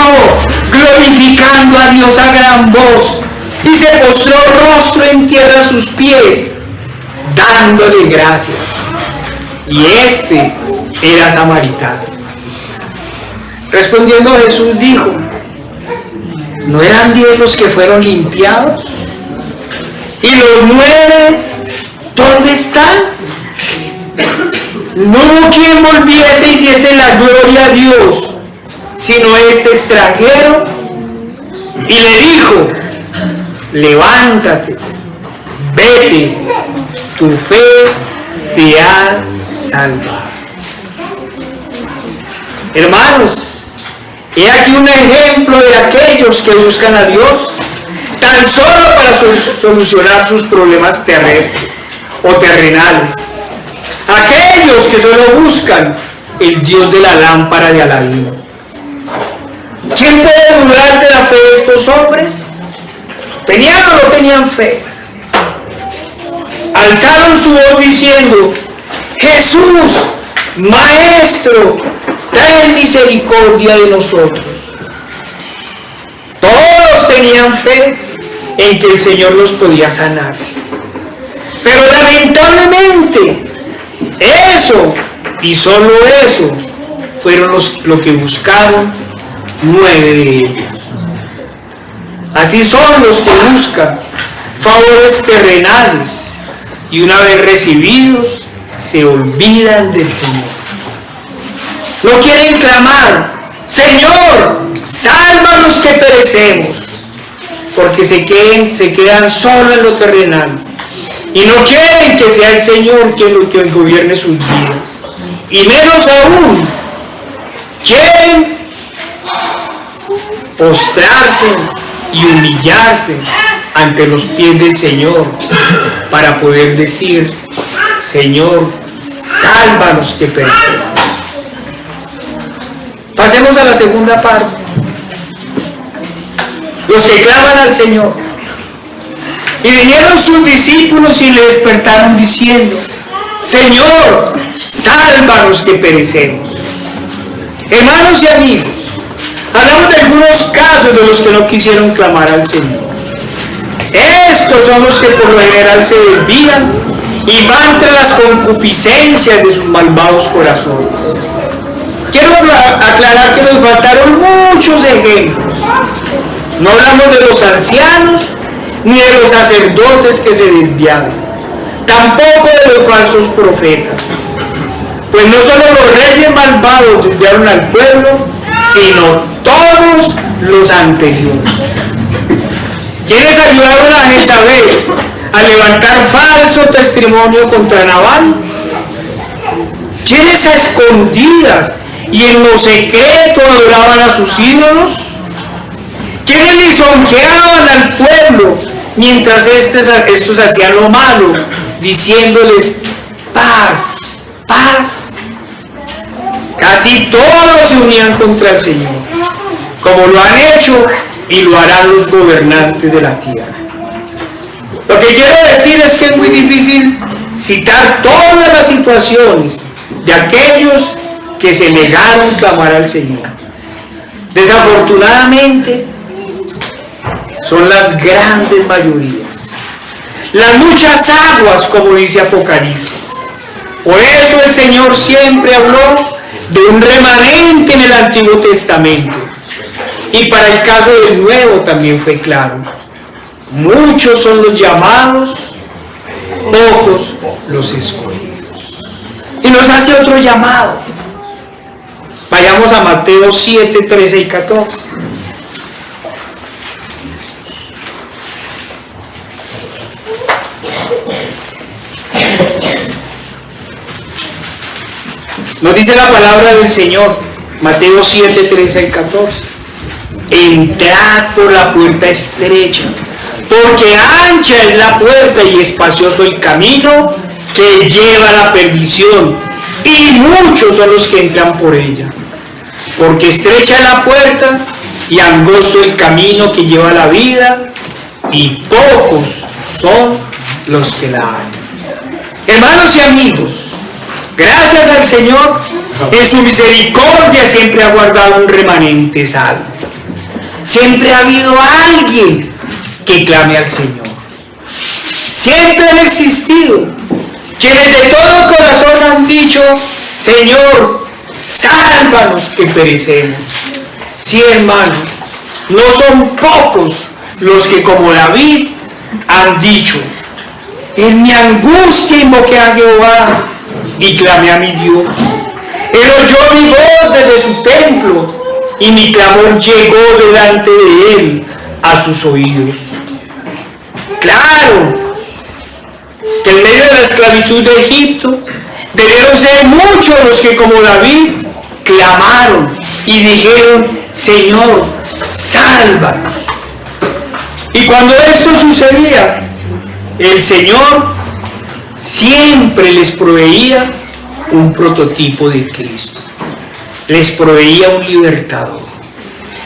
glorificando a Dios a gran voz y se postró rostro en tierra a sus pies, dándole gracias. Y este era samaritano. Respondiendo Jesús dijo, ¿no eran 10 los que fueron limpiados? ¿Y los 9 dónde están? No hubo quien volviese y diese la gloria a Dios, sino este extranjero. Y le dijo, levántate, vete, tu fe te ha salvado. Hermanos, he aquí un ejemplo de aquellos que buscan a Dios. tan solo para solucionar sus problemas terrestres o terrenales. Aquellos que solo buscan el Dios de la lámpara de Aladino. ¿Quién puede dudar de la fe de estos hombres? ¿Tenían o no tenían fe? Alzaron su voz diciendo: Jesús, Maestro, ten misericordia de nosotros. Todos tenían fe en que el Señor los podía sanar. Pero lamentablemente, eso, y solo eso, fueron lo que buscaron 9 de ellos. Así son los que buscan favores terrenales y una vez recibidos, se olvidan del Señor. No quieren clamar: Señor, sálvanos que perecemos, porque se quedan solo en lo terrenal y no quieren que sea el Señor quien gobierne sus vidas. Y menos aún, quieren postrarse y humillarse ante los pies del Señor para poder decir: Señor, sálvanos que perecemos. Pasemos a la segunda parte. Los que claman al Señor. Y vinieron sus discípulos y le despertaron diciendo: Señor, sálvanos que perecemos. Hermanos y amigos, hablamos de algunos casos de los que no quisieron clamar al Señor. Estos son los que por lo general se desvían y van tras las concupiscencias de sus malvados corazones. Quiero aclarar que nos faltaron muchos ejemplos. No hablamos de los ancianos ni de los sacerdotes que se desviaron, tampoco de los falsos profetas. Pues no solo los reyes malvados desviaron al pueblo, sino todos los anteriores. ¿Quiénes ayudaron a Jezabel a levantar falso testimonio contra Nabal? ¿Quiénes a escondidas y en lo secreto adoraban a sus ídolos? ¿Quiénes lisonjeaban al pueblo mientras estos hacían lo malo, diciéndoles: paz, paz? Casi todos se unían contra el Señor, como lo han hecho y lo harán los gobernantes de la tierra. Lo que quiero decir es que es muy difícil citar todas las situaciones de aquellos que se negaron a clamar al Señor. Desafortunadamente, son las grandes mayorías, las muchas aguas, como dice Apocalipsis. Por eso el Señor siempre habló de un remanente en el Antiguo Testamento, y para el caso del Nuevo también fue claro: muchos son los llamados, pocos los escogidos. Y nos hace otro llamado. Vayamos a Mateo 7, 13 y 14. Nos dice la palabra del Señor, Mateo 7, 13 y 14. Entrad por la puerta estrecha, porque ancha es la puerta y espacioso el camino que lleva a la perdición, y muchos son los que entran por ella. Porque estrecha es la puerta y angosto el camino que lleva a la vida, y pocos son los que la hallan. Hermanos y amigos, gracias al Señor, en su misericordia siempre ha guardado un remanente salvo. Siempre ha habido alguien que clame al Señor. Siempre han existido quienes de todo corazón han dicho: Señor, sálvanos que perecemos. Sí, hermano, no son pocos los que, como David, han dicho: en mi angustia invoqué a Jehová y clamé a mi Dios. Él oyó mi voz desde su templo, y mi clamor llegó delante de él a sus oídos. Claro que en medio de la esclavitud de Egipto debieron ser muchos los que, como David, clamaron y dijeron: Señor, sálvanos. Y cuando esto sucedía, el Señor siempre les proveía un prototipo de Cristo. Les proveía un libertador.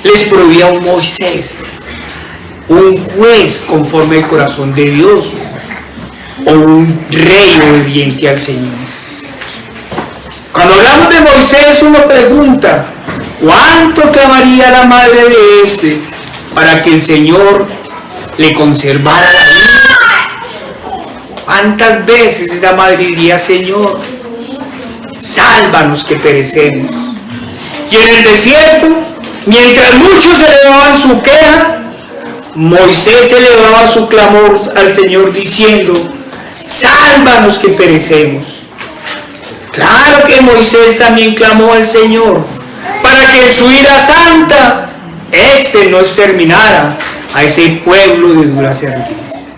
Les proveía un Moisés, un juez conforme al corazón de Dios, o un rey obediente al Señor. Cuando hablamos de Moisés, uno pregunta, ¿cuánto clamaría la madre de este para que el Señor le conservara la vida? ¿Cuántas veces esa madre diría, Señor, sálvanos que perecemos? Y en el desierto, mientras muchos elevaban su queja, Moisés elevaba su clamor al Señor diciendo, sálvanos que perecemos. Claro que Moisés también clamó al Señor para que en su ira santa éste no exterminara a ese pueblo de dura cerviz.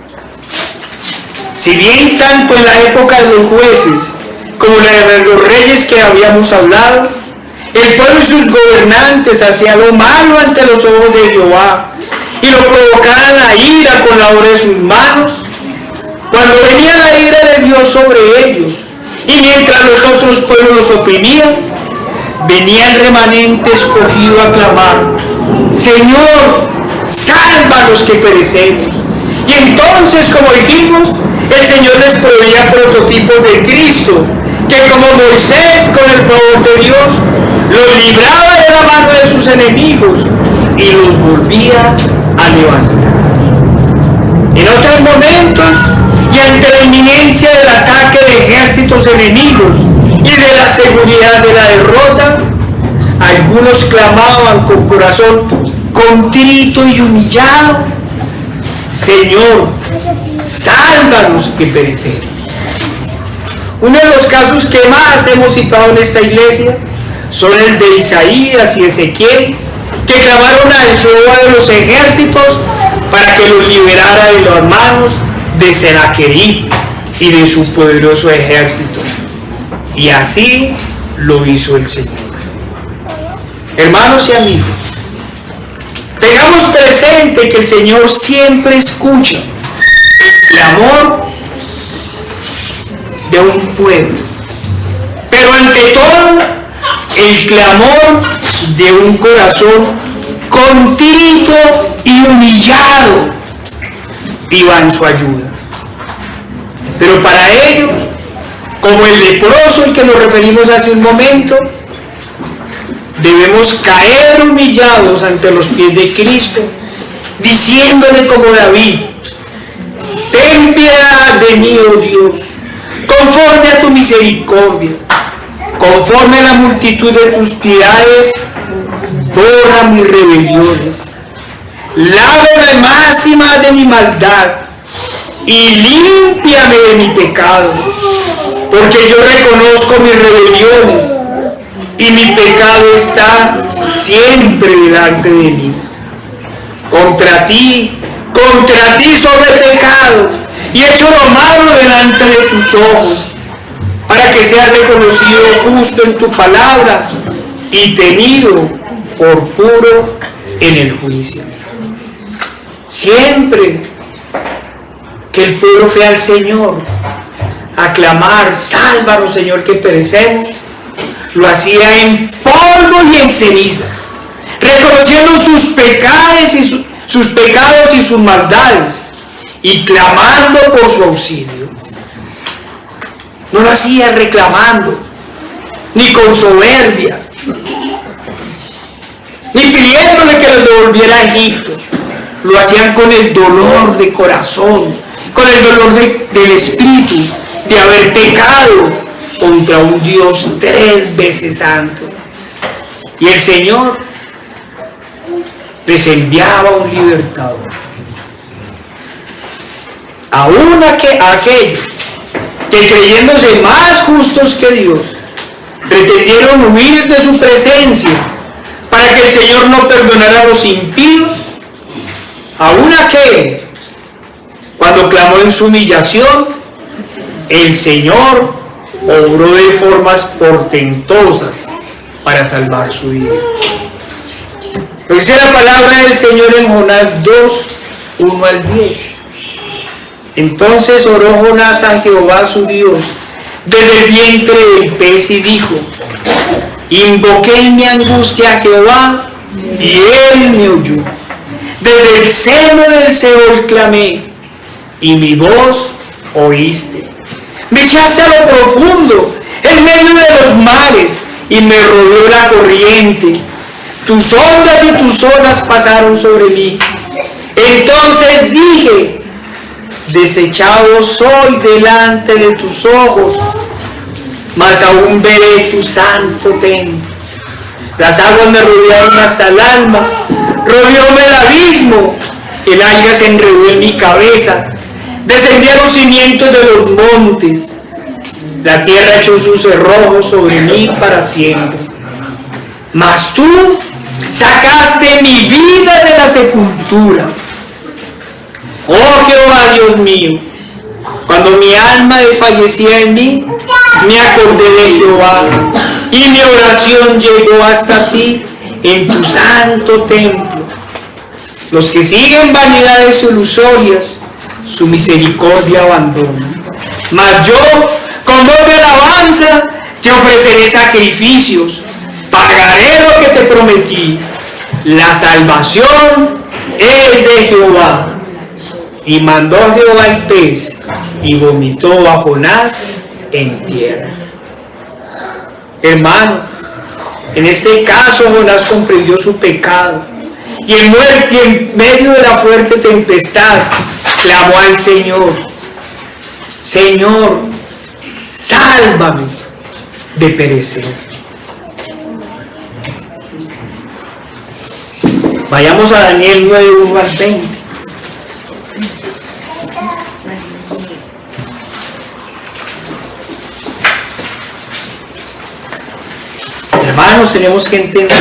Si bien tanto en la época de los jueces como en la de los reyes que habíamos hablado, el pueblo y sus gobernantes hacían lo malo ante los ojos de Jehová y lo provocaban la ira con la obra de sus manos, cuando venía la ira de Dios sobre ellos, y mientras los otros pueblos los oprimían, venía el remanente escogido a clamar, Señor, sálvanos que perecemos. Y entonces, como dijimos, el Señor les proveía prototipos de Cristo, que como Moisés, con el favor de Dios, los libraba de la mano de sus enemigos y los volvía a levantar. En otros momentos, y ante la inminencia del ataque de ejércitos enemigos y de la seguridad de la derrota, algunos clamaban con corazón contrito y humillado, Señor, sálvanos que perecemos. Uno de los casos que más hemos citado en esta iglesia son el de Isaías y Ezequiel, que clamaron al Jehová de los ejércitos para que los liberara de las manos de Sennacherib y de su poderoso ejército. Y así lo hizo el Señor. Hermanos y amigos, tengamos presente que el Señor siempre escucha el clamor de un pueblo, pero ante todo el clamor de un corazón contrito y humillado iba en su ayuda. Pero para ello, como el leproso al que nos referimos hace un momento, debemos caer humillados ante los pies de Cristo, diciéndole como David, ten piedad de mí, oh Dios, conforme a tu misericordia, conforme a la multitud de tus piedades, borra mis rebeliones, lávame más y más de mi maldad, y límpiame de mi pecado, porque yo reconozco mis rebeliones, y mi pecado está siempre delante de mí. Contra ti solo he pecado, y he hecho lo malo delante de tus ojos, para que seas reconocido justo en tu palabra, y tenido por puro en el juicio. Siempre que el pueblo fue al Señor a clamar, sálvanos Señor que perecemos, lo hacía en polvo y en ceniza, reconociendo sus pecados y sus maldades, y clamando por su auxilio. No lo hacía reclamando, ni con soberbia, ni pidiéndole que los devolviera a Egipto. Lo hacían con el dolor de corazón, con el dolor del espíritu, de haber pecado contra un Dios 3 veces santo. Y el Señor les enviaba un libertador. Aún aquellos que, creyéndose más justos que Dios, pretendieron huir de su presencia para que el Señor no perdonara a los impíos, aún aquel, cuando clamó en su humillación, el Señor obró de formas portentosas para salvar su vida. Lo dice la palabra del Señor en Jonás 2, 1 al 10. Entonces oró Jonás a Jehová su Dios desde el vientre del pez y dijo: invoqué en mi angustia a Jehová y él me oyó. Desde el seno del Seol clamé y mi voz oíste. Me echaste a lo profundo, en medio de los mares, y me rodeó la corriente. Tus ondas y tus olas pasaron sobre mí. Entonces dije: desechado soy delante de tus ojos, mas aún veré tu santo templo. Las aguas me rodearon hasta el alma, rodeóme el abismo, el alga se enredó en mi cabeza, descendí a los cimientos de los montes, la tierra echó sus cerrojos sobre mí para siempre. Mas tú sacaste mi vida de la sepultura. Oh Jehová Dios mío, cuando mi alma desfallecía en mí, me acordé de Jehová, y mi oración llegó hasta ti en tu santo templo. Los que siguen vanidades ilusorias, su misericordia abandona. Mas yo, con voz de alabanza, te ofreceré sacrificios, pagaré lo que te prometí. La salvación es de Jehová. Y mandó Jehová el pez, y vomitó a Jonás en tierra. Hermanos, en este caso Jonás comprendió su pecado, y en medio de la fuerte tempestad clamó al Señor: Señor, sálvame de perecer. Vayamos a Daniel 9, 1 al 20. Hermanos, tenemos que entender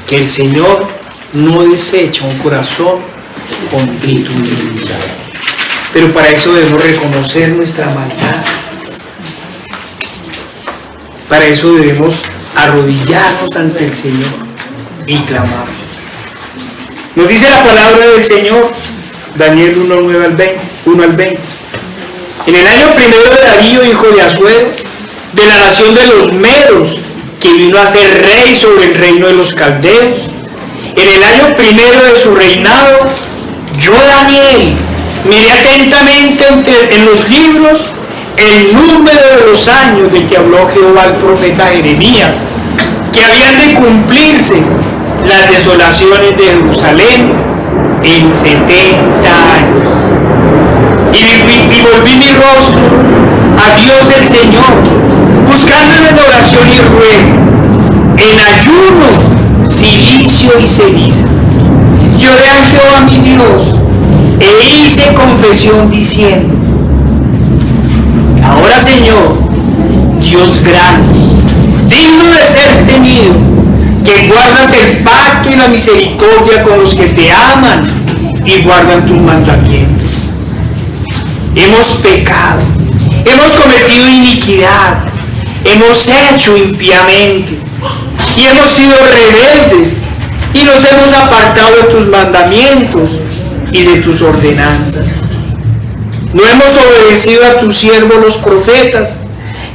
que el Señor no desecha un corazón contrito y humillado. Pero para eso debemos reconocer nuestra maldad. Para eso debemos arrodillarnos ante el Señor y clamar. Nos dice la palabra del Señor, Daniel 1 al 20. En el año primero de Darío, hijo de Asuero, de la nación de los Medos, que vino a ser rey sobre el reino de los caldeos, en el año primero de su reinado, yo, Daniel, miré atentamente en los libros el número de los años de que habló Jehová al profeta Jeremías, que habían de cumplirse las desolaciones de Jerusalén en 70 años. Y volví mi rostro a Dios el Señor, buscándole en oración y ruego, en ayuno, cilicio y ceniza. Lloré a Jehová mi Dios, e hice confesión diciendo: ahora, Señor, Dios grande, digno de ser temido, que guardas el pacto y la misericordia con los que te aman y guardan tus mandamientos. Hemos pecado, hemos cometido iniquidad, hemos hecho impíamente y hemos sido rebeldes y nos hemos apartado de tus mandamientos y de tus ordenanzas. No hemos obedecido a tus siervos los profetas,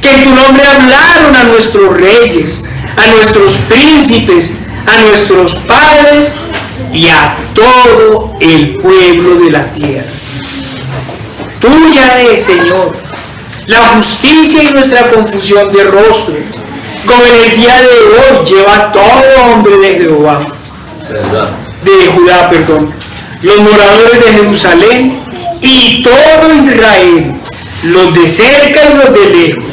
que en tu nombre hablaron a nuestros reyes, a nuestros príncipes, a nuestros padres y a todo el pueblo de la tierra. Tuya es, Señor, la justicia y nuestra confusión de rostro, como en el día de hoy lleva todo hombre de Jehová, de Judá, los moradores de Jerusalén y todo Israel, los de cerca y los de lejos,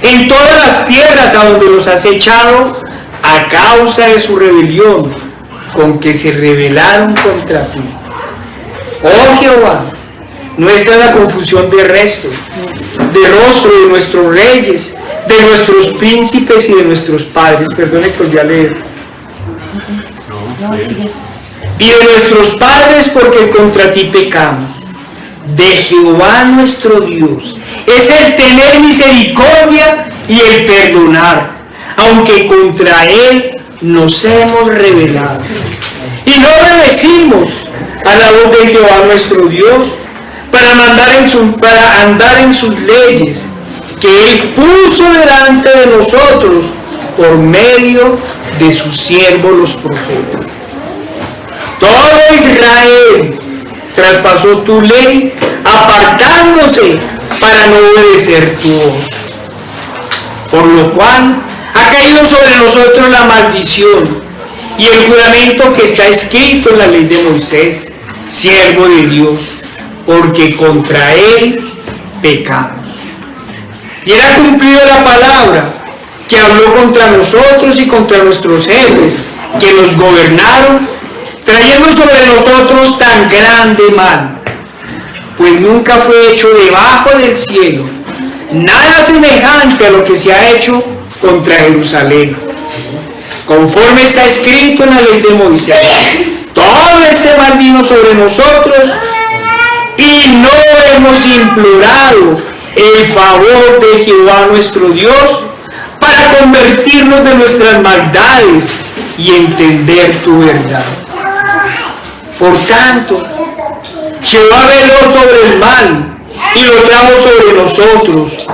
en todas las tierras a donde los has echado a causa de su rebelión, con que se rebelaron contra ti. Oh Jehová, nuestra la confusión de rostro de nuestros reyes, de nuestros príncipes y de nuestros padres. Perdone que volví a leer. Y de nuestros padres, porque contra ti pecamos. De Jehová nuestro Dios es el tener misericordia y el perdonar, aunque contra él nos hemos rebelado. Y no obedecimos a la voz de Jehová nuestro Dios para andar en sus leyes que Él puso delante de nosotros por medio de sus siervos los profetas. Todo Israel traspasó tu ley apartándose para no obedecer tu voz, por lo cual ha caído sobre nosotros la maldición y el juramento que está escrito en la ley de Moisés, siervo de Dios, porque contra él pecamos. Y él ha cumplido la palabra que habló contra nosotros y contra nuestros jefes que nos gobernaron, trayendo sobre nosotros tan grande mal, pues nunca fue hecho debajo del cielo nada semejante a lo que se ha hecho contra Jerusalén, conforme está escrito en la ley de Moisés. Todo ese mal vino sobre nosotros y no hemos implorado el favor de Jehová nuestro Dios para convertirnos de nuestras maldades y entender tu verdad. Por tanto, Jehová veló sobre el mal y lo trajo sobre nosotros,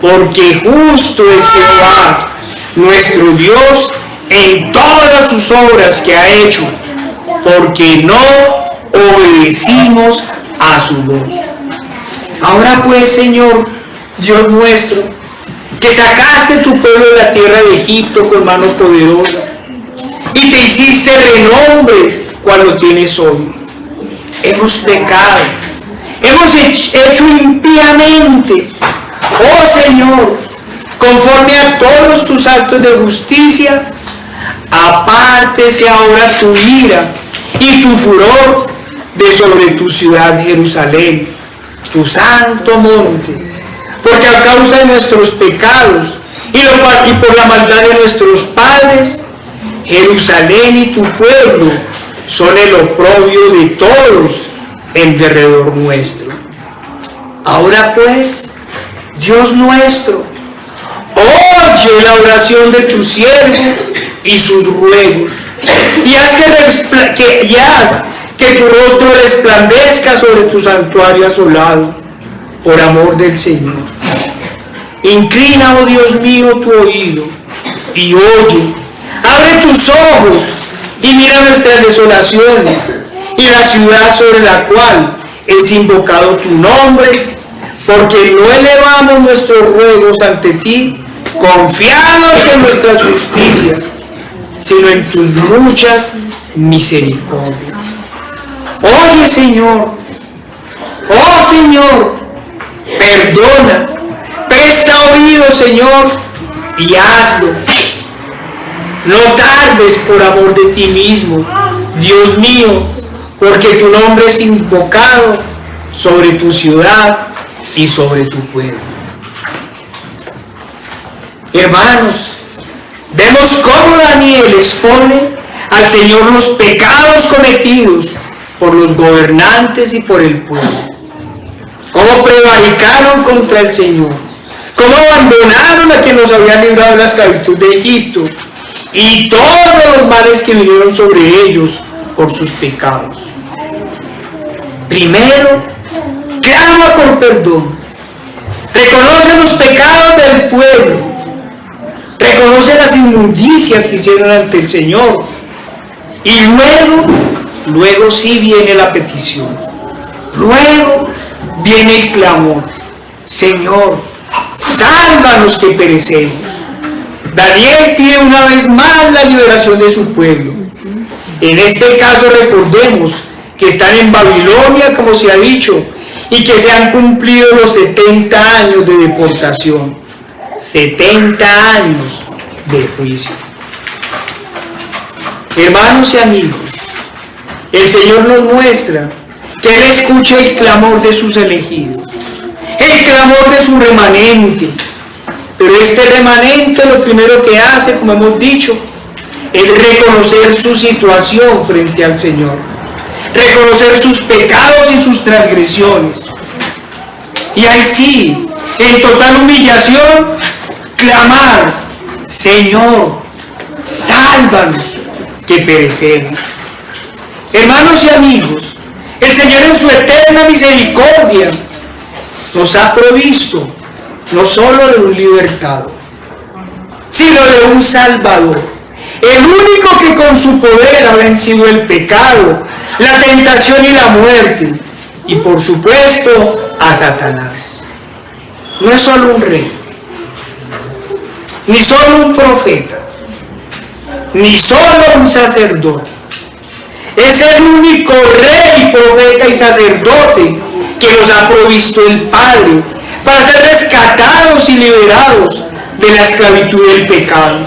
porque justo es Jehová nuestro Dios en todas sus obras que ha hecho, porque no obedecimos a su voz. Ahora pues, Señor, Dios nuestro, que sacaste tu pueblo de la tierra de Egipto con mano poderosa, y te hiciste renombre cual lo tienes hoy. Hemos pecado, hemos hecho impíamente. Oh Señor, conforme a todos tus actos de justicia, apártese ahora tu ira y tu furor de sobre tu ciudad Jerusalén, tu santo monte, porque a causa de nuestros pecados y por la maldad de nuestros padres, Jerusalén y tu pueblo son el oprobio de todos en derredor nuestro. Ahora pues, Dios nuestro, oye la oración de tu siervo y sus ruegos, y haz que tu rostro resplandezca sobre tu santuario asolado, por amor del Señor. Inclina, oh Dios mío, tu oído, y oye, abre tus ojos, y mira nuestras desolaciones, y la ciudad sobre la cual es invocado tu nombre, porque no elevamos nuestros ruegos ante ti, confiados en nuestras justicias, sino en tus muchas misericordias. Oye, Señor, oh Señor, perdona, presta oído, Señor, y hazlo. No tardes por amor de ti mismo, Dios mío, porque tu nombre es invocado sobre tu ciudad y sobre tu pueblo. Hermanos, vemos cómo Daniel expone al Señor los pecados cometidos por los gobernantes y por el pueblo. Cómo prevaricaron contra el Señor, cómo abandonaron a quien nos había librado de la esclavitud de Egipto, y todos los males que vinieron sobre ellos por sus pecados. Primero, clama por perdón, reconoce los pecados del pueblo, reconoce las inmundicias que hicieron ante el Señor, y luego sí viene la petición, luego viene el clamor: Señor, sálvanos que perecemos. Daniel pide una vez más la liberación de su pueblo. En este caso recordemos que están en Babilonia, como se ha dicho, y que se han cumplido los 70 años de deportación, 70 años de juicio. Hermanos y amigos, el Señor nos muestra que Él escucha el clamor de sus elegidos, el clamor de su remanente. Pero este remanente lo primero que hace, como hemos dicho, es reconocer su situación frente al Señor, reconocer sus pecados y sus transgresiones, y ahí sí, en total humillación, clamar: Señor, sálvanos que perecemos. Hermanos y amigos, el Señor en su eterna misericordia nos ha provisto no solo de un libertador, sino de un Salvador, el único que con su poder ha vencido el pecado, la tentación y la muerte, y por supuesto a Satanás. No es solo un rey, ni solo un profeta, ni solo un sacerdote. Es el único rey, profeta y sacerdote que nos ha provisto el Padre para ser rescatados y liberados de la esclavitud del pecado,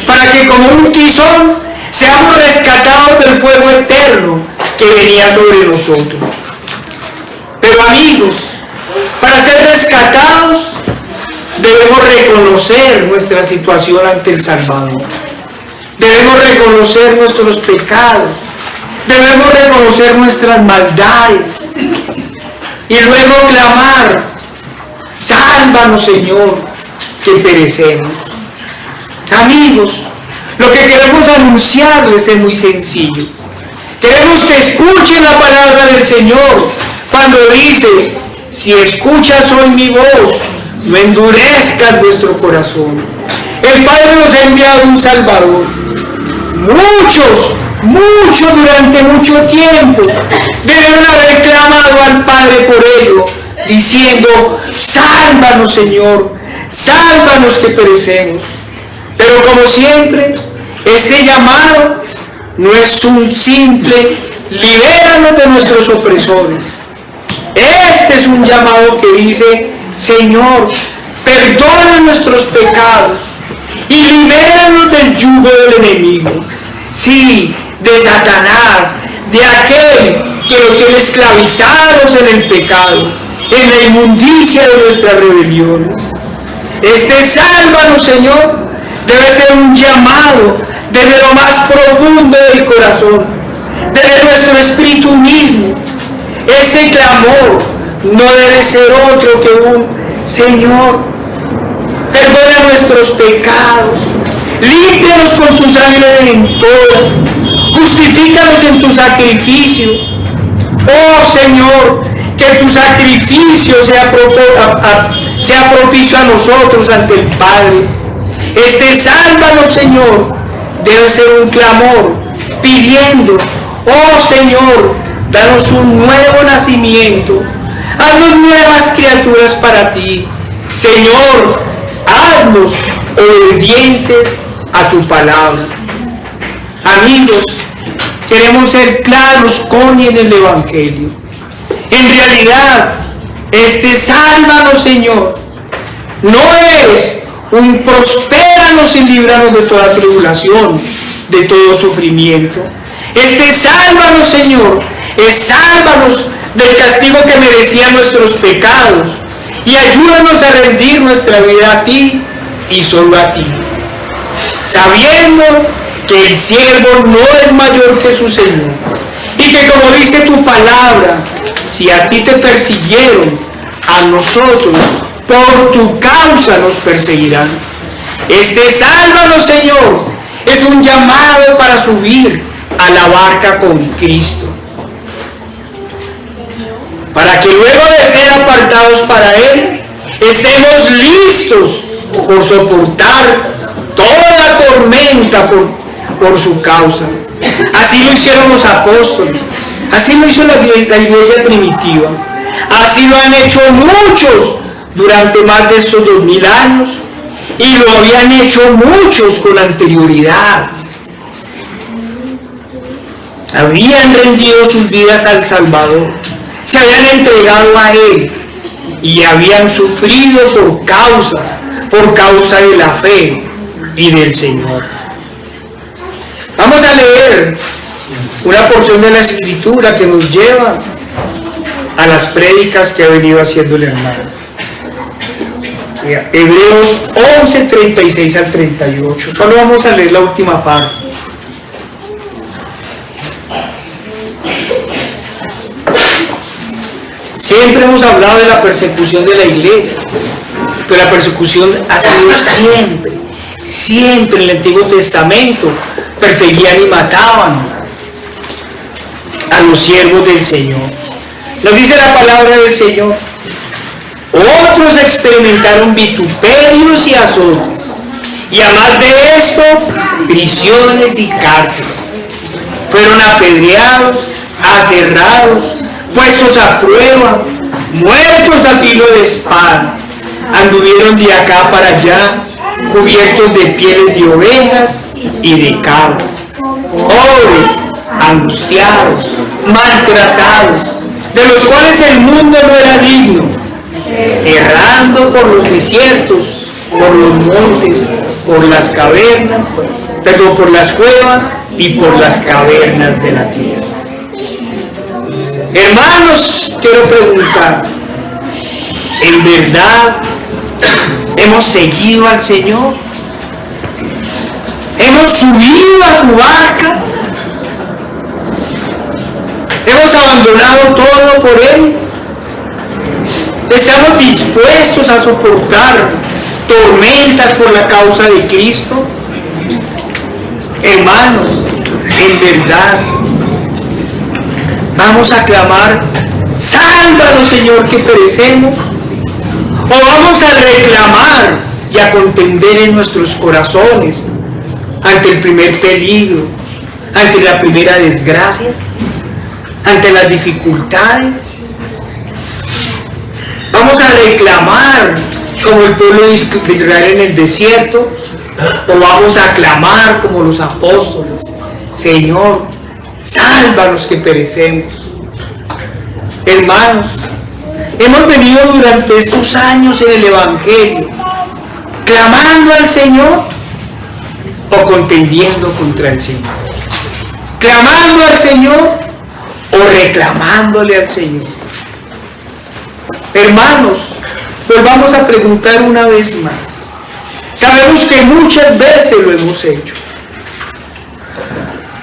para que como un tizón seamos rescatados del fuego eterno que venía sobre nosotros. Pero amigos, para ser rescatados debemos reconocer nuestra situación ante el Salvador. Debemos reconocer nuestros pecados, debemos reconocer nuestras maldades y luego clamar: sálvanos, Señor, que perecemos. Amigos, lo que queremos anunciarles es muy sencillo. Queremos que escuchen la palabra del Señor cuando dice: si escuchas hoy mi voz, no endurezcas vuestro corazón. El Padre nos ha enviado un Salvador. Muchos durante mucho tiempo deben haber clamado al Padre por ello, diciendo: sálvanos, Señor, sálvanos que perecemos. Pero como siempre, este llamado no es un simple libéranos de nuestros opresores. Este es un llamado que dice: Señor, perdona nuestros pecados y libéranos del yugo del enemigo. Sí, de Satanás, de aquel que nos tiene esclavizados en el pecado, en la inmundicia de nuestras rebeliones. Este sálvanos, Señor, debe ser un llamado desde lo más profundo del corazón, desde nuestro espíritu mismo. Ese clamor no debe ser otro que un: Señor, perdona nuestros pecados, límpianos con tu sangre redentora, justifícanos en tu sacrificio. Oh Señor, que tu sacrificio sea propicio a nosotros ante el Padre. Este sálvanos, Señor, debe ser un clamor pidiendo: oh Señor, danos un nuevo nacimiento, haznos nuevas criaturas para ti. Señor, haznos obedientes a tu palabra. Amigos, queremos ser claros con y en el Evangelio. En realidad, este sálvanos, Señor, no es un prospéranos y líbranos de toda tribulación, de todo sufrimiento. Este sálvanos, Señor, es sálvanos del castigo que merecían nuestros pecados y ayúdanos a rendir nuestra vida a ti y solo a ti, sabiendo que el siervo no es mayor que su Señor y que, como dice tu palabra, si a ti te persiguieron, a nosotros por tu causa nos perseguirán. Este sálvanos, Señor, es un llamado para subir a la barca con Cristo, para que luego de ser apartados para Él, estemos listos por soportar toda tormenta por su causa. Así lo hicieron los apóstoles, así lo hizo la iglesia primitiva, así lo han hecho muchos durante más de estos 2000 años, y lo habían hecho muchos con anterioridad. Habían rendido sus vidas al Salvador, se habían entregado a Él y habían sufrido por causa de la fe y del Señor. Vamos a leer una porción de la Escritura que nos lleva a las prédicas que ha venido haciendo el hermano. Hebreos 11, 36 al 38. Solo vamos a leer la última parte. Siempre hemos hablado de la persecución de la iglesia, pero la persecución ha sido siempre en el Antiguo Testamento. Perseguían y mataban. a los siervos del Señor. Nos dice la palabra del Señor. Otros experimentaron vituperios y azotes, y además de esto, prisiones y cárceles. Fueron apedreados, aserrados, puestos a prueba, muertos a filo de espada. Anduvieron de acá para allá, cubiertos de pieles de ovejas y de cabras, pobres, angustiados, maltratados, de los cuales el mundo no era digno, errando por los desiertos, por los montes, por las cavernas, por las cuevas y por las cavernas de la tierra. Hermanos, quiero preguntar, ¿en verdad hemos seguido al Señor? ¿Hemos subido a su barca? ¿Hemos abandonado todo por Él? ¿Estamos dispuestos a soportar tormentas por la causa de Cristo? Hermanos, en verdad, vamos a clamar, sálvanos Señor que perecemos, o vamos a reclamar y a contender en nuestros corazones ante el primer peligro, ante la primera desgracia, ante las dificultades. Vamos a reclamar como el pueblo de Israel en el desierto, o vamos a clamar como los apóstoles, Señor, sálvanos que perecemos. Hermanos, hemos venido durante estos años en el Evangelio clamando al Señor o contendiendo contra el Señor, clamando al Señor o reclamándole al Señor. Hermanos, volvamos a preguntar una vez más. Sabemos que muchas veces lo hemos hecho.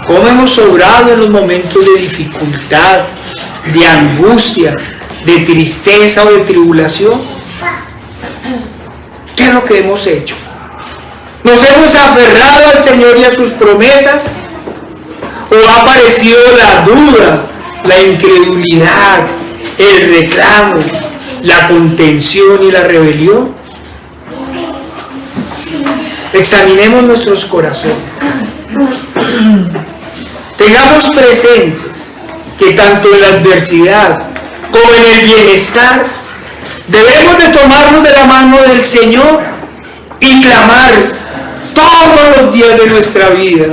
¿Cómo hemos obrado en los momentos de dificultad, de angustia, de tristeza o de tribulación? ¿Qué es lo que hemos hecho? ¿Nos hemos aferrado al Señor y a sus promesas? ¿O ha aparecido la duda, la incredulidad, el reclamo, la contención y la rebelión? Examinemos nuestros corazones. Tengamos presentes que tanto en la adversidad como en el bienestar debemos de tomarnos de la mano del Señor y clamar todos los días de nuestra vida,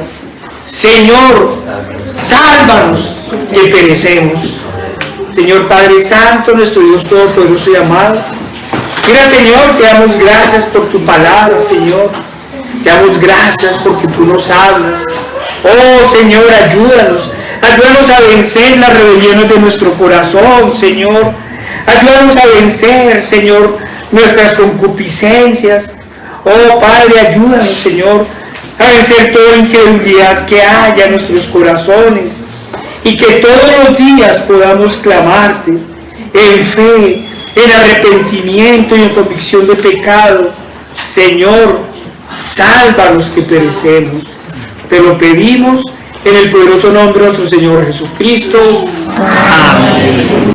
Señor, sálvanos que perecemos. Señor Padre Santo, nuestro Dios Todopoderoso y amado, mira Señor, te damos gracias por tu palabra, Señor. Te damos gracias porque tú nos hablas. Oh Señor, ayúdanos a vencer las rebeliones de nuestro corazón, Señor. Ayúdanos a vencer, Señor, nuestras concupiscencias. Oh Padre, ayúdanos, Señor, a vencer toda incredulidad que haya en nuestros corazones, y que todos los días podamos clamarte en fe, en arrepentimiento y en convicción de pecado. Señor, sálvanos que perecemos. Te lo pedimos en el poderoso nombre de nuestro Señor Jesucristo. Amén.